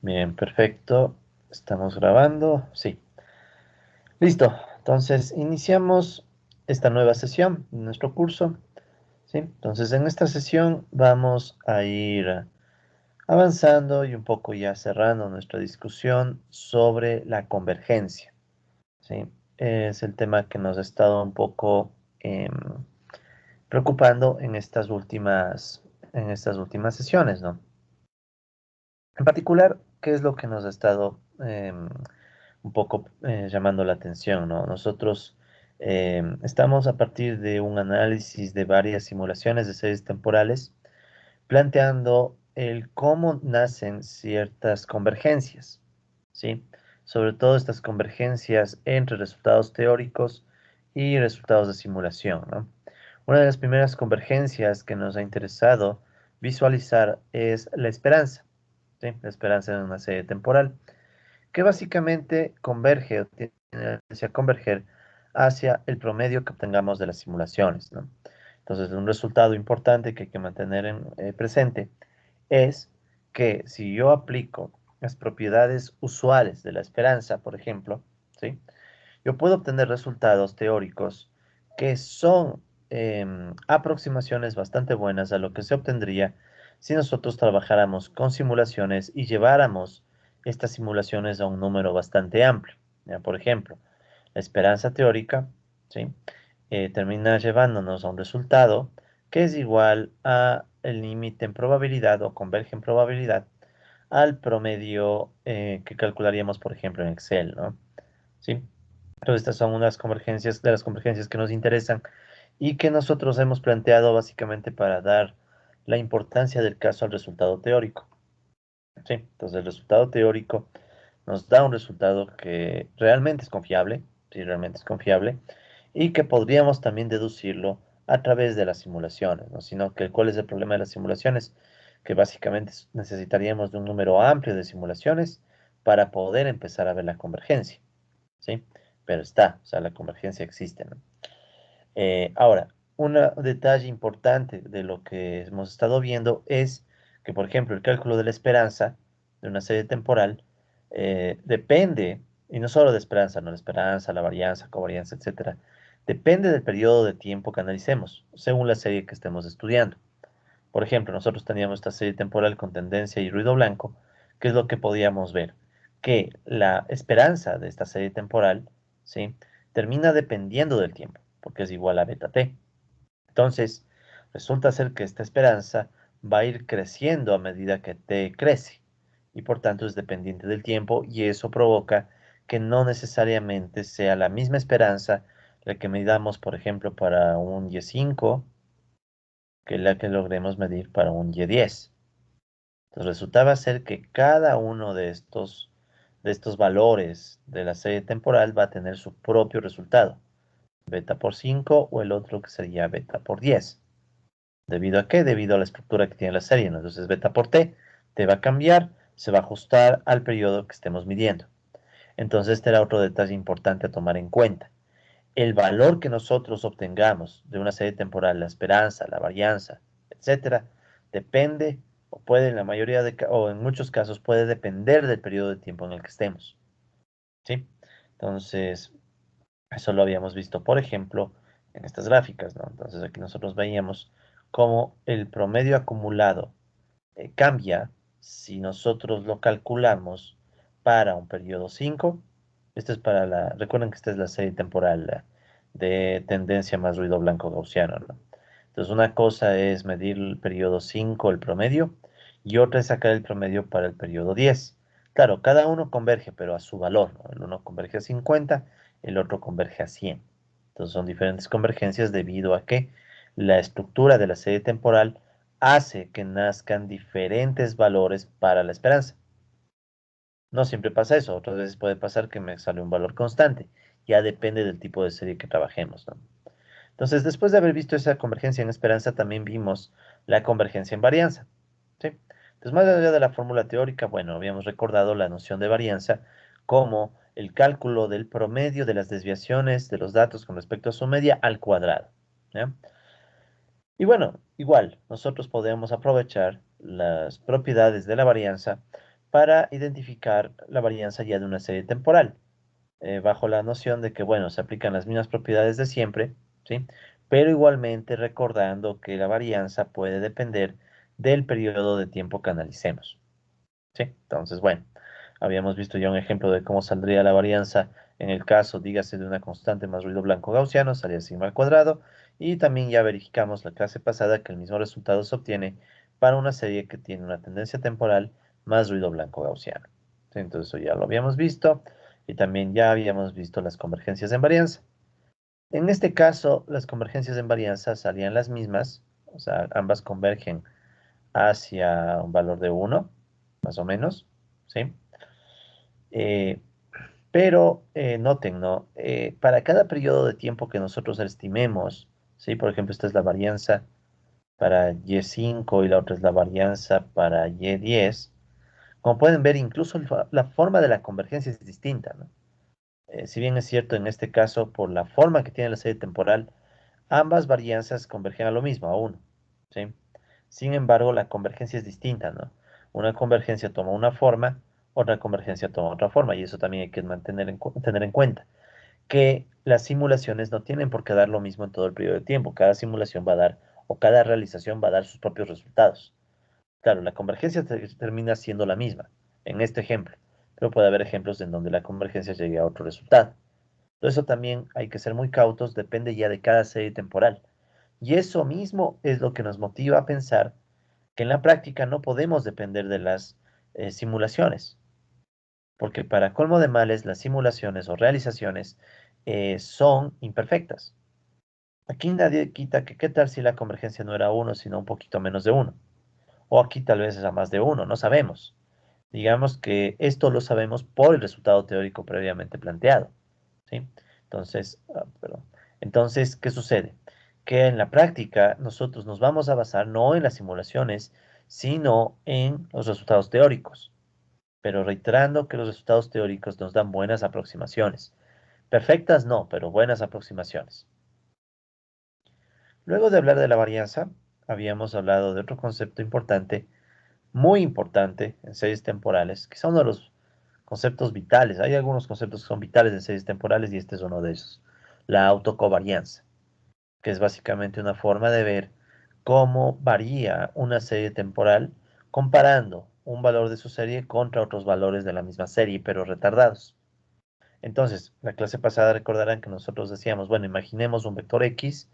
Bien, perfecto. Estamos grabando. Sí. Listo. Entonces, iniciamos esta nueva sesión de nuestro curso. ¿Sí? Entonces, en esta sesión vamos a ir avanzando y un poco ya cerrando nuestra discusión sobre la convergencia. ¿Sí? Es el tema que nos ha estado un poco preocupando en estas últimas sesiones, ¿no? En particular, ¿qué es lo que nos ha estado un poco llamando la atención, ¿no? Nosotros estamos a partir de un análisis de varias simulaciones de series temporales, planteando el cómo nacen ciertas convergencias, ¿sí? Sobre todo estas convergencias entre resultados teóricos y resultados de simulación, ¿no? Una de las primeras convergencias que nos ha interesado visualizar es la esperanza, ¿sí? La esperanza en una serie temporal que básicamente converge o tiene tendencia a converger hacia el promedio que obtengamos de las simulaciones, ¿no? Entonces, un resultado importante que hay que mantener presente es que si yo aplico las propiedades usuales de la esperanza, por ejemplo, ¿sí? Yo puedo obtener resultados teóricos que son aproximaciones bastante buenas a lo que se obtendría si nosotros trabajáramos con simulaciones y lleváramos estas simulaciones a un número bastante amplio. ¿Ya? Por ejemplo, la esperanza teórica, ¿sí? Termina llevándonos a un resultado que es igual a el límite en probabilidad o converge en probabilidad al promedio que calcularíamos, por ejemplo, en Excel, ¿no? ¿Sí? Entonces, estas son unas convergencias de las convergencias que nos interesan y que nosotros hemos planteado básicamente para dar la importancia del caso al resultado teórico. ¿Sí? Entonces, el resultado teórico nos da un resultado que realmente es confiable, sí, realmente es confiable, y que podríamos también deducirlo a través de las simulaciones, ¿no? Sino que, ¿cuál es el problema de las simulaciones? Que básicamente necesitaríamos de un número amplio de simulaciones para poder empezar a ver la convergencia. ¿Sí? Pero está, o sea, la convergencia existe, ¿no? Ahora, un detalle importante de lo que hemos estado viendo es que, por ejemplo, el cálculo de la esperanza de una serie temporal depende, y no solo de esperanza, no la esperanza, la varianza, covarianza, etcétera, depende del periodo de tiempo que analicemos, según la serie que estemos estudiando. Por ejemplo, nosotros teníamos esta serie temporal con tendencia y ruido blanco, que es lo que podíamos ver, que la esperanza de esta serie temporal, ¿sí? Termina dependiendo del tiempo, porque es igual a beta t. Entonces, resulta ser que esta esperanza va a ir creciendo a medida que t crece, y por tanto es dependiente del tiempo, y eso provoca que no necesariamente sea la misma esperanza la que midamos, por ejemplo, para un y5 que la que logremos medir para un Y10. Entonces resultaba ser que cada uno de estos valores de la serie temporal va a tener su propio resultado, beta por 5 o el otro que sería beta por 10. ¿Debido a qué? Debido a la estructura que tiene la serie, ¿no? Entonces beta por t va a cambiar, se va a ajustar al periodo que estemos midiendo. Entonces este era otro detalle importante a tomar en cuenta. El valor que nosotros obtengamos de una serie temporal, la esperanza, la varianza, etcétera, depende o puede en la mayoría o en muchos casos puede depender del periodo de tiempo en el que estemos, ¿sí? Entonces, eso lo habíamos visto, por ejemplo, en estas gráficas, ¿no? Entonces, aquí nosotros veíamos cómo el promedio acumulado cambia si nosotros lo calculamos para un periodo 5. Esto es para recuerden que esta es la serie temporal de tendencia más ruido blanco gaussiano, ¿no? Entonces una cosa es medir el periodo 5, el promedio, y otra es sacar el promedio para el periodo 10. Claro, cada uno converge, pero a su valor, ¿no? El uno converge a 50, el otro converge a 100. Entonces son diferentes convergencias debido a que la estructura de la serie temporal hace que nazcan diferentes valores para la esperanza. No siempre pasa eso, otras veces puede pasar que me sale un valor constante. Ya depende del tipo de serie que trabajemos, ¿no? Entonces, después de haber visto esa convergencia en esperanza, también vimos la convergencia en varianza, ¿sí? Entonces, más allá de la fórmula teórica, bueno, habíamos recordado la noción de varianza como el cálculo del promedio de las desviaciones de los datos con respecto a su media al cuadrado, ¿ya? Y bueno, igual, nosotros podemos aprovechar las propiedades de la varianza para identificar la varianza ya de una serie temporal, bajo la noción de que, bueno, se aplican las mismas propiedades de siempre, ¿sí? Pero igualmente recordando que la varianza puede depender del periodo de tiempo que analicemos, ¿sí? Entonces, bueno, habíamos visto ya un ejemplo de cómo saldría la varianza en el caso, dígase, de una constante más ruido blanco gaussiano, salía sigma al cuadrado, y también ya verificamos la clase pasada que el mismo resultado se obtiene para una serie que tiene una tendencia temporal más ruido blanco gaussiano. ¿Sí? Entonces eso ya lo habíamos visto, y también ya habíamos visto las convergencias en varianza. En este caso, las convergencias en varianza salían las mismas, o sea, ambas convergen hacia un valor de 1, más o menos, ¿sí? Eh, pero noten, ¿no? Para cada periodo de tiempo que nosotros estimemos, ¿sí? Por ejemplo, esta es la varianza para Y5 y la otra es la varianza para Y10. Como pueden ver, incluso la forma de la convergencia es distinta, ¿no? Si bien es cierto en este caso, por la forma que tiene la serie temporal, ambas varianzas convergen a lo mismo, a 1, ¿sí? Sin embargo, la convergencia es distinta, ¿no? Una convergencia toma una forma, otra convergencia toma otra forma, y eso también hay que tener en cuenta, que las simulaciones no tienen por qué dar lo mismo en todo el periodo de tiempo. Cada simulación va a dar, o cada realización va a dar sus propios resultados. Claro, la convergencia termina siendo la misma, en este ejemplo, pero puede haber ejemplos en donde la convergencia llegue a otro resultado. Por eso también hay que ser muy cautos, depende ya de cada serie temporal. Y eso mismo es lo que nos motiva a pensar que en la práctica no podemos depender de las simulaciones, porque para colmo de males las simulaciones o realizaciones son imperfectas. Aquí nadie quita que qué tal si la convergencia no era 1, sino un poquito menos de 1. O aquí tal vez era más de 1, no sabemos. Digamos que esto lo sabemos por el resultado teórico previamente planteado, ¿sí? Entonces, perdón. Entonces, ¿qué sucede? Que en la práctica nosotros nos vamos a basar no en las simulaciones, sino en los resultados teóricos, pero reiterando que los resultados teóricos nos dan buenas aproximaciones. Perfectas no, pero buenas aproximaciones. Luego de hablar de la varianza, habíamos hablado de otro concepto importante, muy importante en series temporales, que son uno de los conceptos vitales. Hay algunos conceptos que son vitales en series temporales y este es uno de esos. La autocovarianza, que es básicamente una forma de ver cómo varía una serie temporal comparando un valor de su serie contra otros valores de la misma serie, pero retardados. Entonces, la clase pasada recordarán que nosotros decíamos, bueno, imaginemos un vector X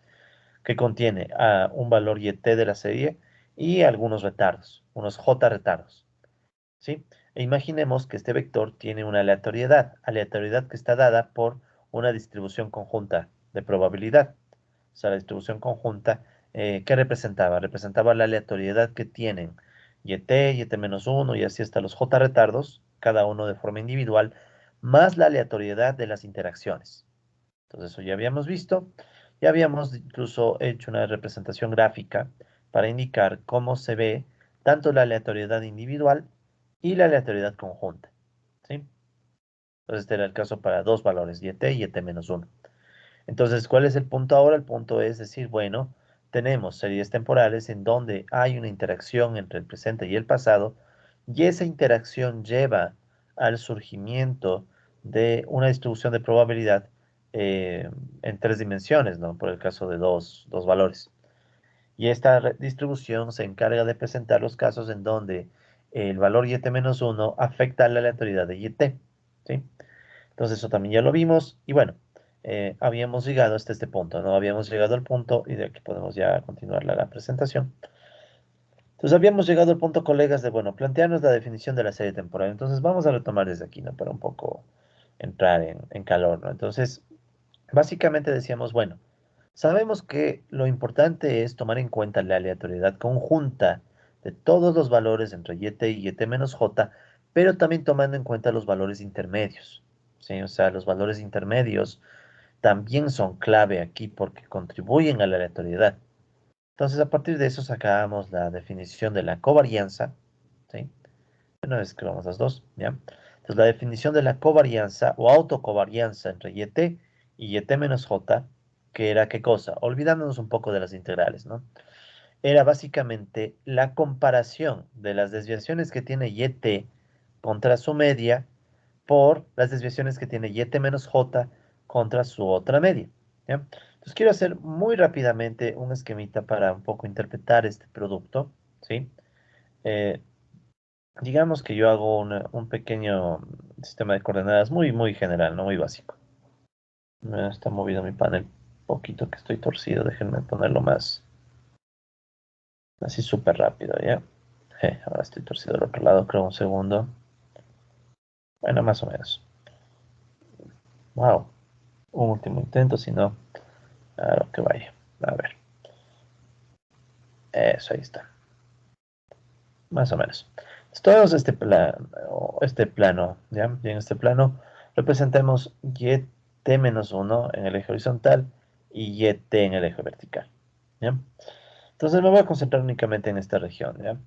que contiene un valor yt de la serie y algunos retardos, unos j retardos, ¿sí? E imaginemos que este vector tiene una aleatoriedad que está dada por una distribución conjunta de probabilidad. O sea, la distribución conjunta, ¿qué representaba? Representaba la aleatoriedad que tienen yt-1 y así hasta los j retardos, cada uno de forma individual, más la aleatoriedad de las interacciones. Entonces, eso ya habíamos visto. Ya habíamos incluso hecho una representación gráfica para indicar cómo se ve tanto la aleatoriedad individual y la aleatoriedad conjunta, ¿sí? Entonces, este era el caso para dos valores, yt y yt-1. Entonces, ¿cuál es el punto ahora? El punto es decir, bueno, tenemos series temporales en donde hay una interacción entre el presente y el pasado, y esa interacción lleva al surgimiento de una distribución de probabilidad en tres dimensiones, ¿no? Por el caso de dos valores. Y esta distribución se encarga de presentar los casos en donde el valor yt-1 afecta a la aleatoriedad de yt, ¿sí? Entonces eso también ya lo vimos y bueno, habíamos llegado hasta este punto, ¿no? Habíamos llegado al punto y de aquí podemos ya continuar la presentación. Entonces habíamos llegado al punto, colegas, de, bueno, plantearnos la definición de la serie temporal. Entonces vamos a retomar desde aquí, ¿no? Para un poco entrar en calor, ¿no? Entonces, básicamente decíamos, bueno, sabemos que lo importante es tomar en cuenta la aleatoriedad conjunta de todos los valores entre yt y yt-j, pero también tomando en cuenta los valores intermedios, ¿sí? O sea, los valores intermedios también son clave aquí porque contribuyen a la aleatoriedad. Entonces, a partir de eso sacamos la definición de la covarianza, ¿sí? Una vez que vamos las dos, ¿ya? Entonces, la definición de la covarianza o autocovarianza entre yt y yt-j, que era ¿qué cosa? Olvidándonos un poco de las integrales, ¿no? Era básicamente la comparación de las desviaciones que tiene yt contra su media por las desviaciones que tiene YT menos J contra su otra media. ¿Ya? Entonces quiero hacer muy rápidamente un esquemita para un poco interpretar este producto, ¿sí? Eh, digamos que yo hago un pequeño sistema de coordenadas muy general, no muy básico. Me está moviendo mi panel un poquito que estoy torcido, déjenme ponerlo más, así súper rápido, ¿ya? Ahora estoy torcido al otro lado, creo un segundo. Bueno, más o menos. Wow, un último intento, si no, a lo que vaya. A ver, eso ahí está, más o menos. Entonces, este plano, ¿ya? Y en este plano representemos y t menos 1 en el eje horizontal y y t en el eje vertical, ¿ya? Entonces me voy a concentrar únicamente en esta región, ¿ya?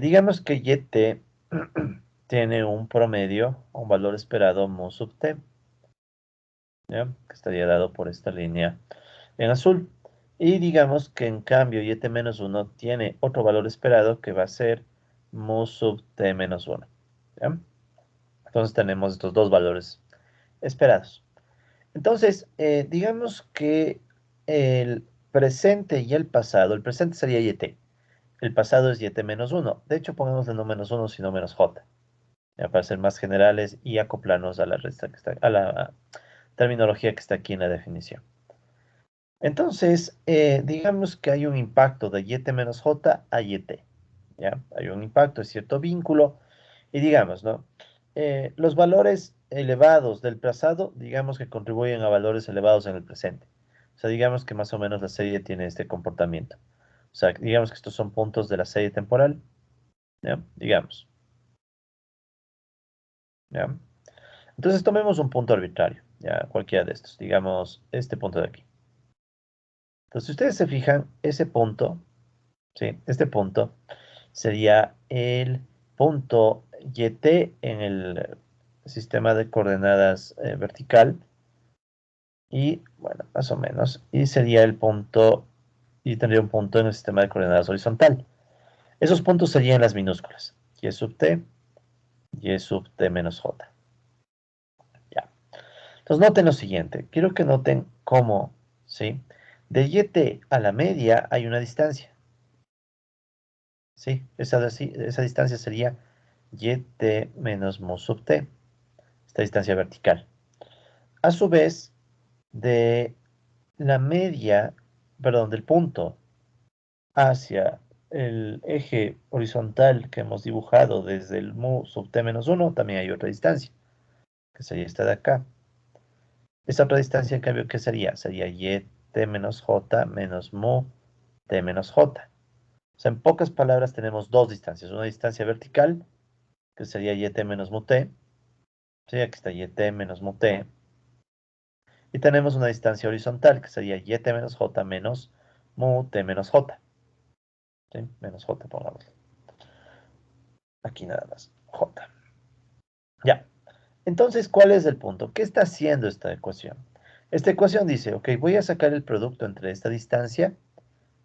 Digamos que y t tiene un promedio, un valor esperado mu sub t, ¿ya? Que estaría dado por esta línea en azul. Y digamos que en cambio y t menos 1 tiene otro valor esperado que va a ser mu sub t menos 1, ¿ya? Entonces tenemos estos dos valores esperados. Entonces, digamos que el presente y el presente sería y t, el pasado es y t menos 1. De hecho, pongámosle no menos 1, sino menos j, ya para ser más generales y acoplarnos a la resta que está, a la terminología que está aquí en la definición. Entonces, digamos que hay un impacto de y t menos j a y t, ¿ya? Hay un impacto, es cierto vínculo, y digamos, ¿no? Los valores elevados del pasado, digamos que contribuyen a valores elevados en el presente. O sea, digamos que más o menos la serie tiene este comportamiento. O sea, digamos que estos son puntos de la serie temporal, ¿ya? Digamos, ¿ya? Entonces tomemos un punto arbitrario, ¿ya? Cualquiera de estos, digamos, este punto de aquí. Entonces, si ustedes se fijan, ese punto, ¿sí? Este punto sería el punto YT en el sistema de coordenadas vertical y, bueno, más o menos, y sería el punto, y tendría un punto en el sistema de coordenadas horizontal. Esos puntos serían las minúsculas, y sub t, y sub t menos j. Ya. Entonces noten lo siguiente, quiero que noten cómo, ¿sí? De YT a la media hay una distancia, ¿sí? Esa distancia sería YT menos mu sub t, esta distancia vertical. A su vez, de la media, perdón, del punto hacia el eje horizontal que hemos dibujado desde el mu sub t menos 1, también hay otra distancia, que sería esta de acá. Esta otra distancia, en cambio, ¿qué sería? Sería y t menos j menos mu t menos j. O sea, en pocas palabras tenemos dos distancias. Una distancia vertical, que sería y t menos mu t. Sí, aquí está y t menos mu t. Y tenemos una distancia horizontal, que sería y t menos j menos mu t menos j. ¿Sí? Menos j, pongamos. Aquí nada más. J. Ya. Entonces, ¿cuál es el punto? ¿Qué está haciendo esta ecuación? Esta ecuación dice, ok, voy a sacar el producto entre esta distancia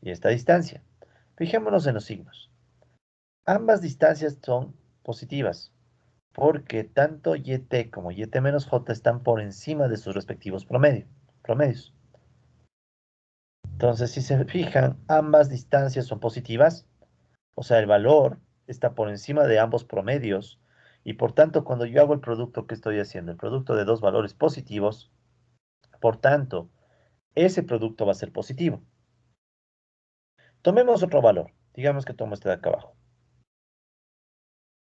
y esta distancia. Fijémonos en los signos. Ambas distancias son positivas, porque tanto YT como YT menos J están por encima de sus respectivos promedios. Entonces, si se fijan, ambas distancias son positivas, o sea, el valor está por encima de ambos promedios, y por tanto, cuando yo hago el producto que estoy haciendo, el producto de dos valores positivos, por tanto, ese producto va a ser positivo. Tomemos otro valor, digamos que tomo este de acá abajo.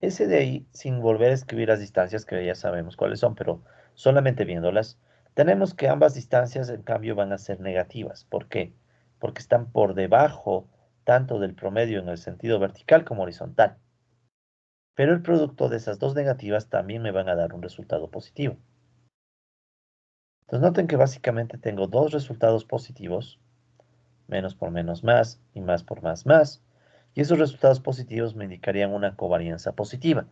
Ese de ahí, sin volver a escribir las distancias, que ya sabemos cuáles son, pero solamente viéndolas, tenemos que ambas distancias, en cambio, van a ser negativas. ¿Por qué? Porque están por debajo tanto del promedio en el sentido vertical como horizontal. Pero el producto de esas dos negativas también me van a dar un resultado positivo. Entonces noten que básicamente tengo dos resultados positivos, menos por menos más y más por más, y esos resultados positivos me indicarían una covarianza positiva.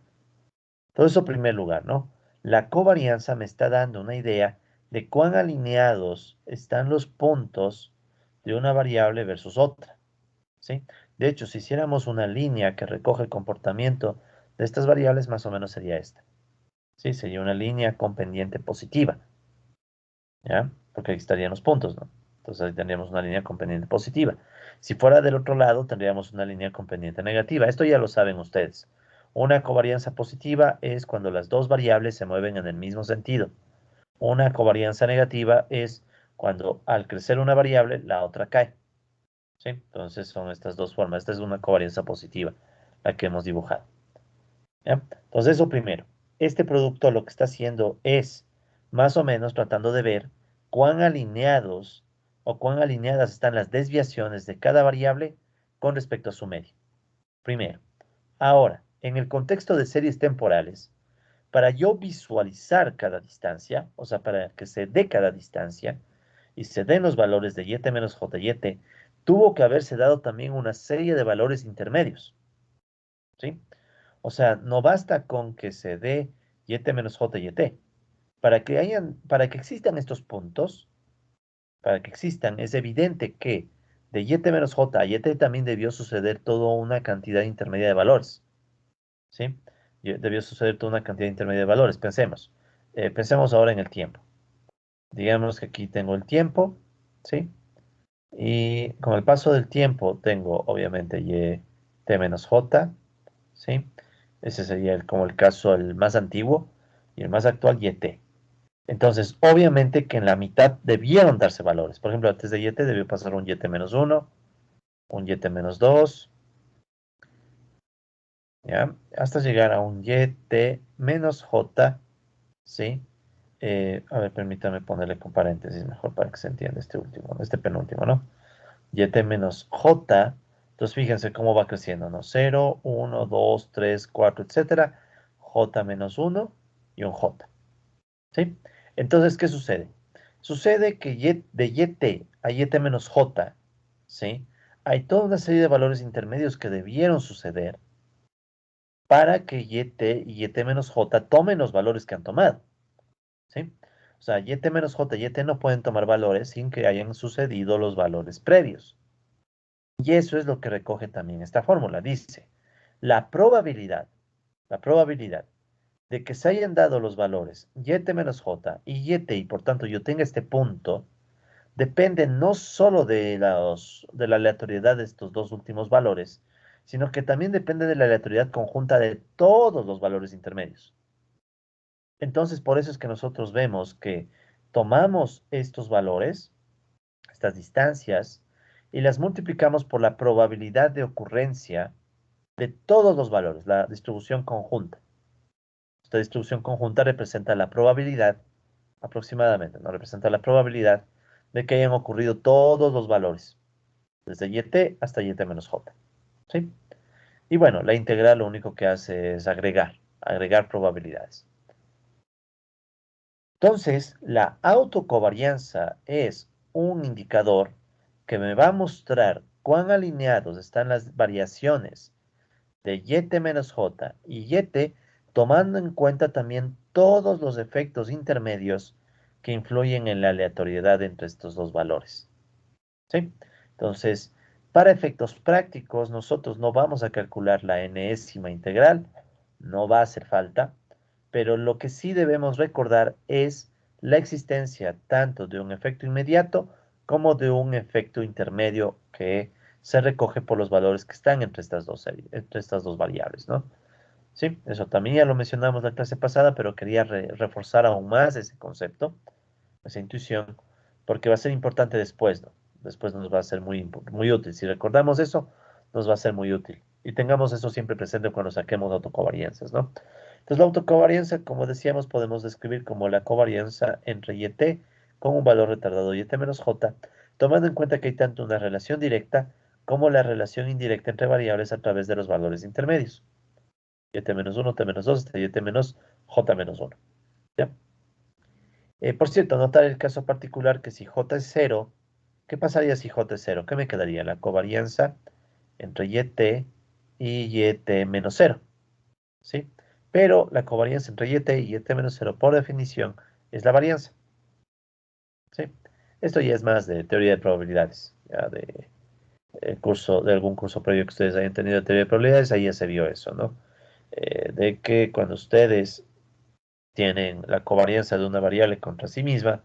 Todo eso en primer lugar, ¿no? La covarianza me está dando una idea de cuán alineados están los puntos de una variable versus otra, ¿sí? De hecho, si hiciéramos una línea que recoge el comportamiento de estas variables más o menos sería esta. ¿Sí? Sería una línea con pendiente positiva. ¿Ya? Porque ahí estarían los puntos, ¿no? Entonces ahí tendríamos una línea con pendiente positiva. Si fuera del otro lado, tendríamos una línea con pendiente negativa. Esto ya lo saben ustedes. Una covarianza positiva es cuando las dos variables se mueven en el mismo sentido. Una covarianza negativa es cuando al crecer una variable, la otra cae. ¿Sí? Entonces son estas dos formas. Esta es una covarianza positiva, la que hemos dibujado. ¿Ya? Entonces eso primero. Este producto lo que está haciendo es más o menos tratando de ver cuán alineados o cuán alineadas están las desviaciones de cada variable con respecto a su medio. Primero. Ahora, en el contexto de series temporales, para yo visualizar cada distancia, o sea, para que se dé cada distancia y se den los valores de yt menos j y t, tuvo que haberse dado también una serie de valores intermedios. ¿Sí? O sea, no basta con que se dé yt menos j y t. Para que existan estos puntos, para que existan, es evidente que de yt menos j a yt también debió suceder toda una cantidad intermedia de valores. ¿Sí? Debió suceder toda una cantidad intermedia de valores. Pensemos. Pensemos ahora en el tiempo. Digamos que aquí tengo el tiempo, ¿sí? Y con el paso del tiempo tengo, obviamente, y t menos j, ¿sí? Ese sería como el caso el más antiguo y el más actual, yt. Entonces, obviamente que en la mitad debieron darse valores. Por ejemplo, antes de yt debió pasar un yt menos 1, un yt menos 2, ¿ya? Hasta llegar a un yt menos j, ¿sí? A ver, permítame ponerle con paréntesis mejor para que se entienda este último, este penúltimo, ¿no? Yt menos j, entonces fíjense cómo va creciendo, ¿no? 0, 1, 2, 3, 4, etcétera, j menos 1 y un j, ¿sí? Entonces, ¿qué sucede? Sucede que de yt a yt menos j, ¿sí? Hay toda una serie de valores intermedios que debieron suceder para que yt y yt menos j tomen los valores que han tomado, ¿sí? O sea, yt menos j y yt no pueden tomar valores sin que hayan sucedido los valores previos. Y eso es lo que recoge también esta fórmula. Dice, la probabilidad, la probabilidad de que se hayan dado los valores yt menos j y yt, y por tanto yo tenga este punto, depende no solo de la aleatoriedad de estos dos últimos valores, sino que también depende de la aleatoriedad conjunta de todos los valores intermedios. Entonces, por eso es que nosotros vemos que tomamos estos valores, estas distancias, y las multiplicamos por la probabilidad de ocurrencia de todos los valores, la distribución conjunta. Esta distribución conjunta representa la probabilidad, aproximadamente, ¿no? Representa la probabilidad de que hayan ocurrido todos los valores, desde yt hasta yt menos j. ¿Sí? Y bueno, la integral lo único que hace es agregar probabilidades. Entonces, la autocovarianza es un indicador que me va a mostrar cuán alineados están las variaciones de yt menos j y yt, tomando en cuenta también todos los efectos intermedios que influyen en la aleatoriedad entre estos dos valores. ¿Sí? Entonces, para efectos prácticos, nosotros no vamos a calcular la enésima integral, no va a hacer falta, pero lo que sí debemos recordar es la existencia tanto de un efecto inmediato como de un efecto intermedio que se recoge por los valores que están entre estas dos variables, ¿no? Sí, eso también ya lo mencionamos la clase pasada, pero quería reforzar aún más ese concepto, esa intuición, porque va a ser importante después, ¿no? Después nos va a ser muy útil. Si recordamos eso, nos va a ser muy útil. Y tengamos eso siempre presente cuando saquemos autocovarianzas, ¿no? Entonces, la autocovarianza, como decíamos, podemos describir como la covarianza entre yt con un valor retardado yt menos j, tomando en cuenta que hay tanto una relación directa como la relación indirecta entre variables a través de los valores intermedios. Yt menos 1, t menos 2, hasta yt menos j menos 1. ¿Ya? Por cierto, notar el caso particular que si j es 0, ¿qué pasaría si j es 0? ¿Qué me quedaría? La covarianza entre yt y yt menos 0, ¿sí? Pero la covarianza entre yt y yt menos 0, por definición, es la varianza, ¿sí? Esto ya es más de teoría de probabilidades, ya de algún curso previo que ustedes hayan tenido de teoría de probabilidades, ahí ya se vio eso, ¿no? de que cuando ustedes tienen la covarianza de una variable contra sí misma,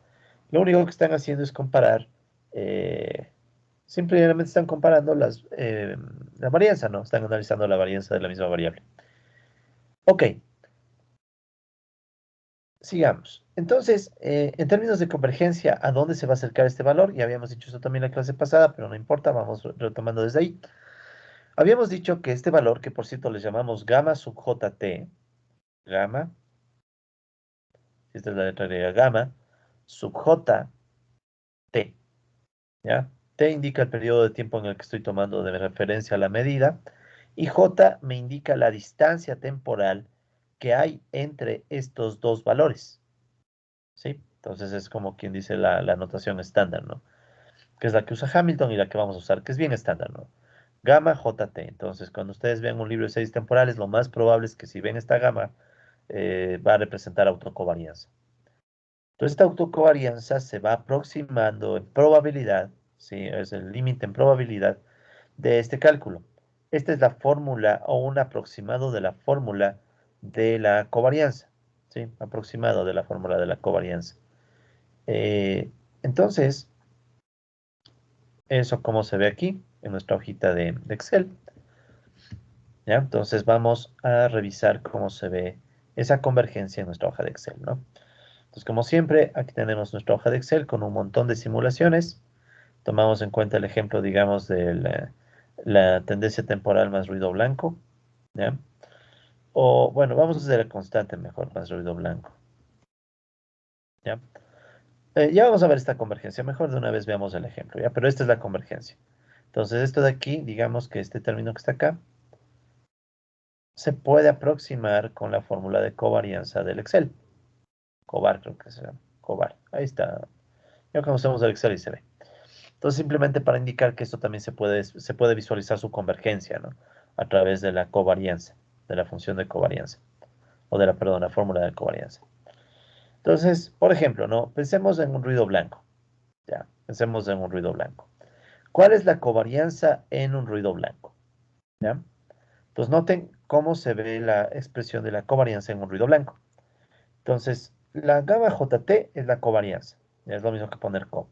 lo único que están haciendo es comparar, eh, simplemente están comparando la varianza, ¿no? Están analizando la varianza de la misma variable. Ok, sigamos. Entonces, en términos de convergencia, ¿a dónde se va a acercar este valor? Ya habíamos dicho eso también en la clase pasada, pero no importa, vamos retomando desde ahí. Habíamos dicho que este valor, que por cierto le llamamos gamma sub jt, gamma, esta es la letra griega, gamma sub jt, ¿ya? T indica el periodo de tiempo en el que estoy tomando de referencia la medida y J me indica la distancia temporal que hay entre estos dos valores, ¿sí? Entonces es como quien dice la notación estándar, ¿no? Que es la que usa Hamilton y la que vamos a usar, que es bien estándar, ¿no? Gamma JT. Entonces, cuando ustedes vean un libro de series temporales, lo más probable es que si ven esta gamma, va a representar autocovarianza. Entonces, esta autocovarianza se va aproximando en probabilidad, ¿sí? Es el límite en probabilidad de este cálculo. Esta es la fórmula o un aproximado de la fórmula de la covarianza, ¿sí? Aproximado de la fórmula de la covarianza. Entonces, eso como se ve aquí en nuestra hojita de Excel, ¿ya? Entonces vamos a revisar cómo se ve esa convergencia en nuestra hoja de Excel, ¿no? Entonces, como siempre, aquí tenemos nuestra hoja de Excel con un montón de simulaciones. Tomamos en cuenta el ejemplo, digamos, de la tendencia temporal más ruido blanco, ¿ya? O, bueno, vamos a hacer la constante mejor, más ruido blanco, ¿ya? Ya vamos a ver esta convergencia. Mejor de una vez veamos el ejemplo, ¿ya? Pero esta es la convergencia. Entonces, esto de aquí, digamos que este término que está acá, se puede aproximar con la fórmula de covarianza del Excel. Covar, creo que se llama. Covar. Ahí está. Ya conocemos el Excel y se ve. Entonces, simplemente para indicar que esto también se puede visualizar su convergencia, ¿no? A través de la covarianza, de la función de covarianza. O de perdón, la fórmula de covarianza. Entonces, por ejemplo, ¿no? Pensemos en un ruido blanco. Ya, pensemos en un ruido blanco. ¿Cuál es la covarianza en un ruido blanco? ¿Ya? Entonces, noten cómo se ve la expresión de la covarianza en un ruido blanco. Entonces, la gamma JT es la covarianza. Ya es lo mismo que poner co.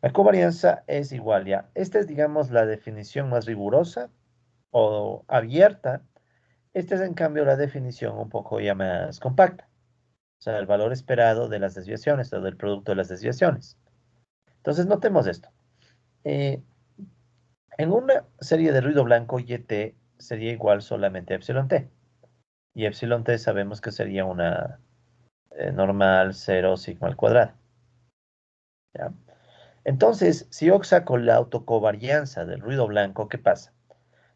La covarianza es igual, ya. Esta es, digamos, la definición más rigurosa o abierta. Esta es, en cambio, la definición un poco ya más compacta. O sea, el valor esperado de las desviaciones o del producto de las desviaciones. Entonces, notemos esto. Eh, en una serie de ruido blanco, YT sería igual solamente a epsilon t. Y epsilon t sabemos que sería una normal 0 sigma al cuadrado. ¿Ya? Entonces, si yo saco la autocovarianza del ruido blanco, ¿qué pasa?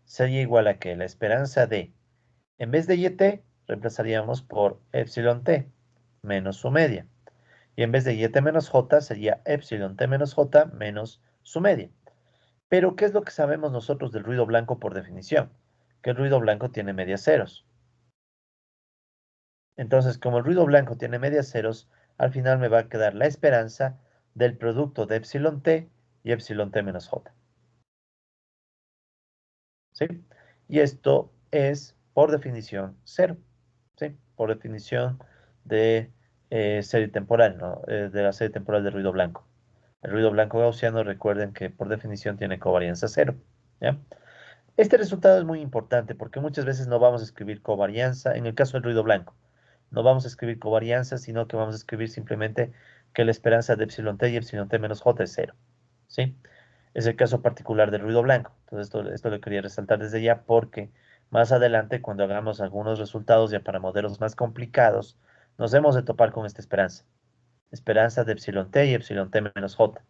Sería igual a que la esperanza de, en vez de YT, reemplazaríamos por epsilon t menos su media. Y en vez de YT menos J, sería epsilon t menos J menos su media. Pero, ¿qué es lo que sabemos nosotros del ruido blanco por definición? Que el ruido blanco tiene medias ceros. Entonces, como el ruido blanco tiene medias ceros, al final me va a quedar la esperanza del producto de epsilon t y epsilon t menos J. ¿Sí? Y esto es, por definición, cero. ¿Sí? Por definición de serie temporal, ¿no? De la serie temporal de ruido blanco. El ruido blanco gaussiano, recuerden que por definición tiene covarianza cero. ¿Ya? Este resultado es muy importante porque muchas veces no vamos a escribir covarianza, en el caso del ruido blanco, no vamos a escribir covarianza, sino que vamos a escribir simplemente que la esperanza de epsilon t y epsilon t menos j es cero. ¿Sí? Es el caso particular del ruido blanco. Entonces, esto lo quería resaltar desde ya porque más adelante, cuando hagamos algunos resultados ya para modelos más complicados, nos hemos de topar con esta esperanza. Esperanza de epsilon t y epsilon t menos j.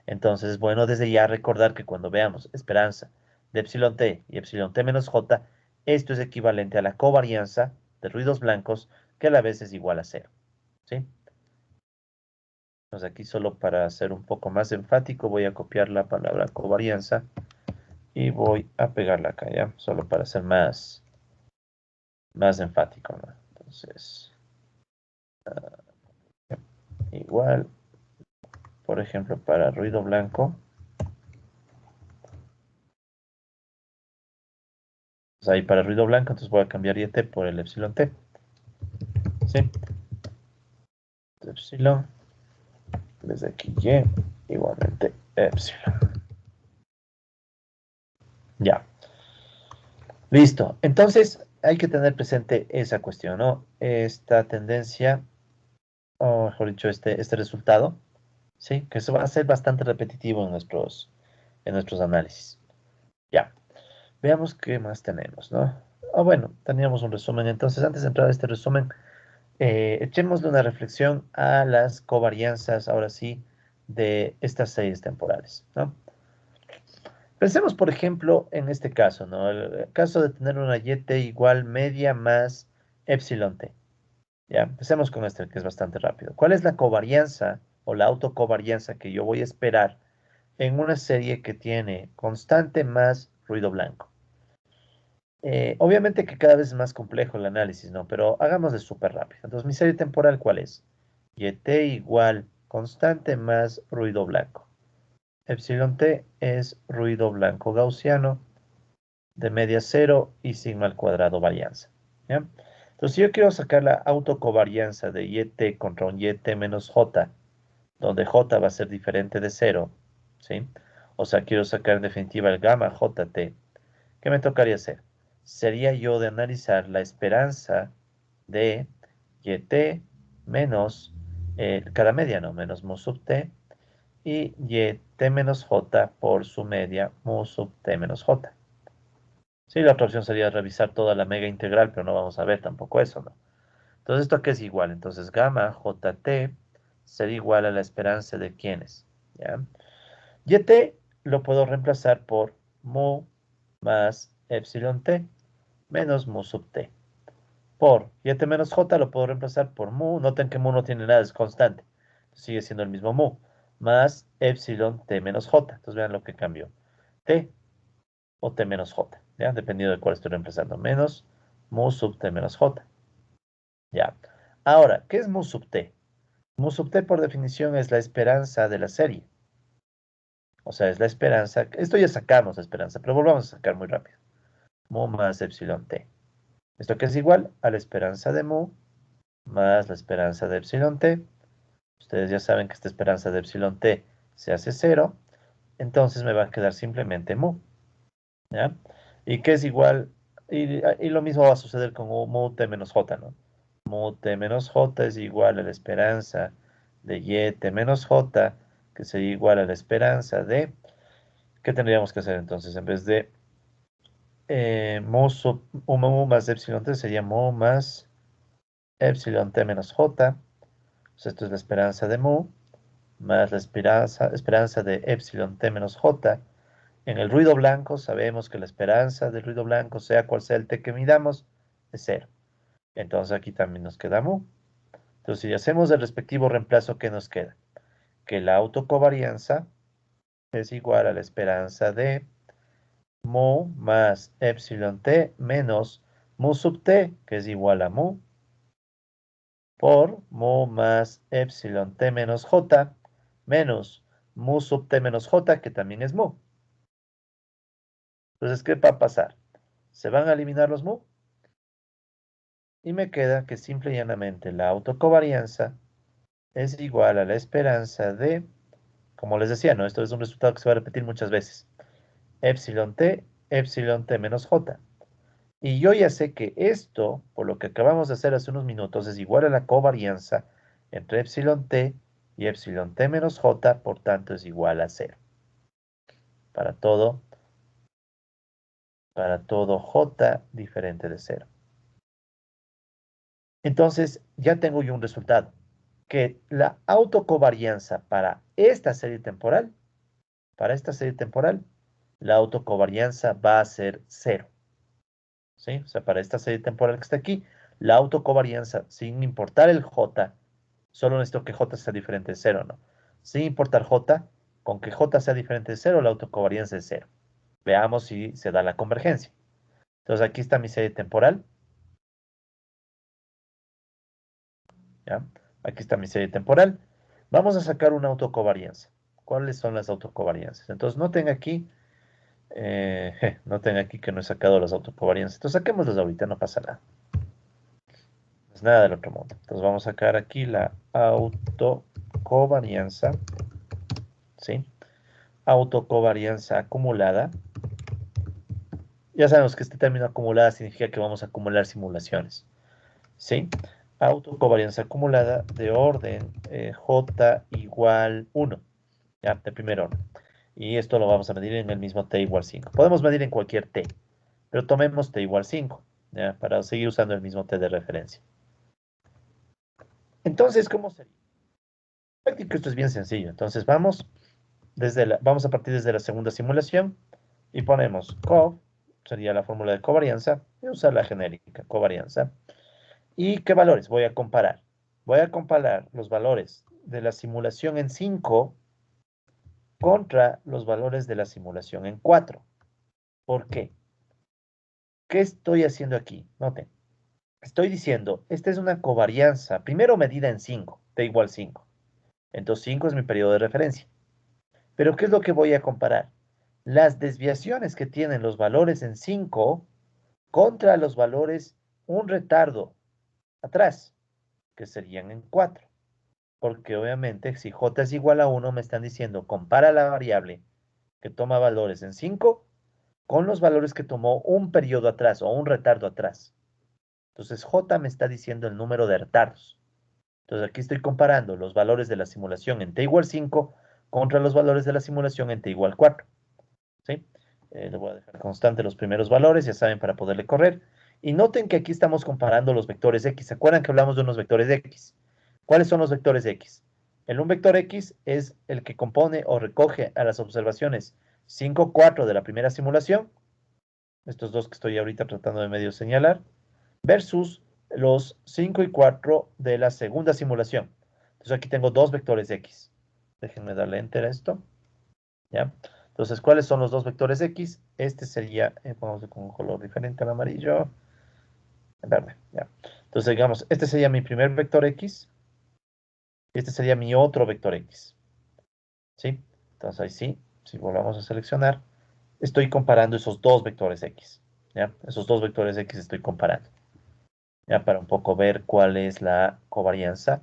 Entonces, es bueno desde ya recordar que cuando veamos esperanza de epsilon t y epsilon t menos j, esto es equivalente a la covarianza de ruidos blancos, que a la vez es igual a cero. ¿Sí? Entonces aquí solo para ser un poco más enfático voy a copiar la palabra covarianza y voy a pegarla acá, ¿ya? Solo para ser más enfático, ¿no? Entonces, igual, por ejemplo, para ruido blanco, Entonces ahí para ruido blanco, entonces voy a cambiar YT por el epsilon T. ¿Sí? Epsilon, desde aquí Y, igualmente epsilon. Ya. Listo. Entonces hay que tener presente esa cuestión, ¿no? Esta tendencia, o mejor dicho, este resultado, ¿sí? Que eso va a ser bastante repetitivo en nuestros análisis. Ya. Veamos qué más tenemos, ¿no? Bueno, teníamos un resumen. Entonces, antes de entrar a este resumen, echémosle una reflexión a las covarianzas, ahora sí, de estas series temporales, ¿no? Pensemos, por ejemplo, en este caso, ¿no? El caso de tener una YT igual media más epsilon t. Ya, empecemos con este, que es bastante rápido. ¿Cuál es la covarianza o la autocovarianza que yo voy a esperar en una serie que tiene constante más ruido blanco? Obviamente que cada vez es más complejo el análisis, ¿no? Pero hagámosle súper rápido. Entonces, mi serie temporal, ¿cuál es? YT igual constante más ruido blanco. Epsilon t es ruido blanco gaussiano de media cero y sigma al cuadrado varianza. ¿Ya? Entonces, si yo quiero sacar la autocovarianza de YT contra un YT menos J, donde J va a ser diferente de cero, ¿sí? O sea, quiero sacar en definitiva el gamma JT. ¿Qué me tocaría hacer? Sería yo de analizar la esperanza de YT menos cada media, ¿no? Menos mu sub t y YT menos J por su media mu sub t menos J. Sí, la otra opción sería revisar toda la mega integral, pero no vamos a ver tampoco eso, ¿no? Entonces, ¿esto qué es igual? Entonces, gamma JT sería igual a la esperanza de quiénes, ¿ya? YT lo puedo reemplazar por mu más epsilon t menos mu sub t. Por YT menos J lo puedo reemplazar por mu. Noten que mu no tiene nada, es constante. Sigue siendo el mismo mu. Más epsilon t menos J. Entonces vean lo que cambió. T o t menos J. ¿Ya? Dependiendo de cuál estoy reemplazando. Menos mu sub t menos J. ¿Ya? Ahora, ¿qué es mu sub t? Mu sub t por definición es la esperanza de la serie. O sea, es la esperanza. Esto ya sacamos la esperanza, pero volvamos a sacar muy rápido. Mu más epsilon t. Esto que es igual a la esperanza de mu más la esperanza de epsilon t. Ustedes ya saben que esta esperanza de epsilon t se hace cero. Entonces me va a quedar simplemente mu. ¿Ya? Y que es igual. Y lo mismo va a suceder con mu t menos j, ¿no? Mu t menos j es igual a la esperanza de y t menos j, que sería igual a la esperanza de. ¿Qué tendríamos que hacer entonces? En vez de mu más epsilon t sería mu más epsilon t menos j. Pues esto es la esperanza de mu más la esperanza de epsilon t menos j. En el ruido blanco sabemos que la esperanza del ruido blanco, sea cual sea el t que midamos, es cero. Entonces aquí también nos queda mu. Entonces si hacemos el respectivo reemplazo, ¿qué nos queda? Que la autocovarianza es igual a la esperanza de mu más epsilon t menos mu sub t, que es igual a mu, por mu más epsilon t menos j, menos mu sub t menos j, que también es mu. Entonces, ¿qué va a pasar? Se van a eliminar los mu y me queda que simple y llanamente la autocovarianza es igual a la esperanza de, como les decía, ¿no? Esto es un resultado que se va a repetir muchas veces. Epsilon t menos j. Y yo ya sé que esto, por lo que acabamos de hacer hace unos minutos, es igual a la covarianza entre epsilon t y epsilon t menos j, por tanto es igual a cero. Para todo j diferente de cero. Entonces, ya tengo yo un resultado, que la autocovarianza para esta serie temporal, la autocovarianza va a ser cero. ¿Sí? O sea, para esta serie temporal que está aquí, la autocovarianza, sin importar el j, solo necesito que j sea diferente de cero, ¿no? Sin importar j, con que j sea diferente de cero, la autocovarianza es cero. Veamos si se da la convergencia. Entonces, aquí está mi serie temporal. ¿Ya? Aquí está mi serie temporal. Vamos a sacar una autocovarianza. ¿Cuáles son las autocovarianzas? Entonces, noten aquí Noten aquí que no he sacado las autocovarianzas. Entonces saquémoslas ahorita, no pasa nada. No es nada del otro mundo. Entonces vamos a sacar aquí la autocovarianza, ¿sí? Autocovarianza acumulada. Ya sabemos que este término acumulada significa que vamos a acumular simulaciones, ¿sí? Autocovarianza acumulada de orden J igual 1, ¿ya? De primer orden. Y esto lo vamos a medir en el mismo t igual 5. Podemos medir en cualquier t, pero tomemos t igual 5, ¿ya? Para seguir usando el mismo t de referencia. Entonces, ¿cómo sería? Práctico, esto es bien sencillo. Entonces, vamos a partir desde la segunda simulación y ponemos cov, sería la fórmula de covarianza, y usar la genérica, covarianza. ¿Y qué valores? Voy a comparar. Voy a comparar los valores de la simulación en 5 contra los valores de la simulación en 4. ¿Por qué? ¿Qué estoy haciendo aquí? Noten. Estoy diciendo, esta es una covarianza, primero medida en 5, t igual 5. Entonces 5 es mi periodo de referencia. Pero ¿qué es lo que voy a comparar? Las desviaciones que tienen los valores en 5 contra los valores un retardo atrás, que serían en 4. Porque obviamente si j es igual a 1, me están diciendo, compara la variable que toma valores en 5 con los valores que tomó un periodo atrás o un retardo atrás. Entonces j me está diciendo el número de retardos. Entonces aquí estoy comparando los valores de la simulación en t igual 5 contra los valores de la simulación en t igual 4. ¿Sí? Le voy a dejar constante los primeros valores, ya saben, para poderle correr. Y noten que aquí estamos comparando los vectores x. ¿Se acuerdan que hablamos de unos vectores x? ¿Cuáles son los vectores x? Un vector x es el que compone o recoge a las observaciones 5, 4 de la primera simulación, estos dos que estoy ahorita tratando de medio señalar, versus los 5 y 4 de la segunda simulación. Entonces aquí tengo dos vectores x. Déjenme darle enter a esto. ¿Ya? Entonces, ¿cuáles son los dos vectores x? Este sería, vamos con un color diferente al amarillo, verde, ¿ya? Entonces, digamos, este sería mi primer vector x, y este sería mi otro vector x, ¿sí? Entonces, ahí sí, si volvamos a seleccionar, estoy comparando esos dos vectores x, ¿ya? Esos dos vectores x estoy comparando, ¿ya? Para un poco ver cuál es la covarianza.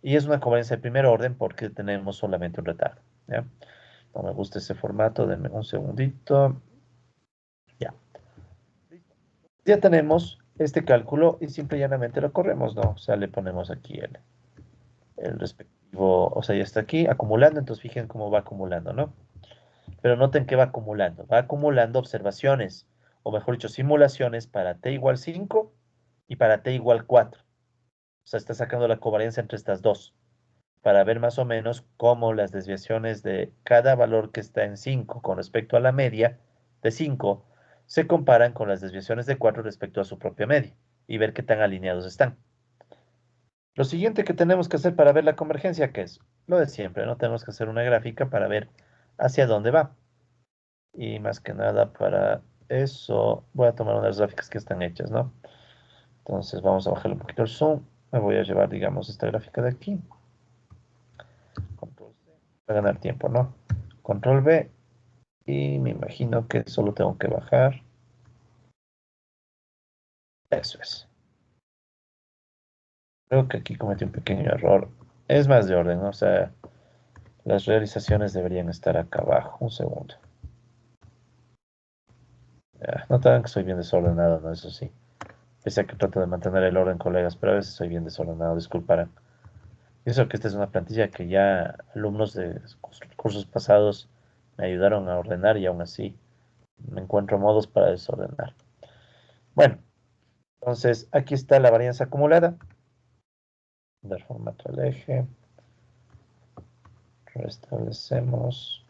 Y es una covarianza de primer orden porque tenemos solamente un retardo, ¿ya? No me gusta ese formato, denme un segundito. Ya. Ya tenemos este cálculo y simple y llanamente lo corremos, ¿no? O sea, le ponemos aquí el respectivo, o sea, ya está aquí acumulando, entonces fijen cómo va acumulando, ¿no? Pero noten que va acumulando observaciones, o mejor dicho, simulaciones para t igual 5 y para t igual 4. O sea, está sacando la covarianza entre estas dos, para ver más o menos cómo las desviaciones de cada valor que está en 5 con respecto a la media de 5 se comparan con las desviaciones de 4 respecto a su propia media y ver qué tan alineados están. Lo siguiente que tenemos que hacer para ver la convergencia, ¿qué es? Lo de siempre, ¿no? Tenemos que hacer una gráfica para ver hacia dónde va. Y más que nada para eso voy a tomar unas gráficas que están hechas, ¿no? Entonces vamos a bajarle un poquito el zoom. Me voy a llevar, digamos, esta gráfica de aquí. Control C. Para ganar tiempo, ¿no? Control V. Y me imagino que solo tengo que bajar. Eso es. Creo que aquí cometí un pequeño error. Es más de orden, ¿no? O sea, las realizaciones deberían estar acá abajo. Un segundo. Ya, notarán que soy bien desordenado, ¿no? Eso sí. Pese a que trato de mantener el orden, colegas, pero a veces soy bien desordenado, disculparán. Y eso que esta es una plantilla que ya alumnos de cursos pasados me ayudaron a ordenar y aún así me encuentro modos para desordenar. Bueno, entonces aquí está la varianza acumulada. Dar formato al eje. Restablecemos.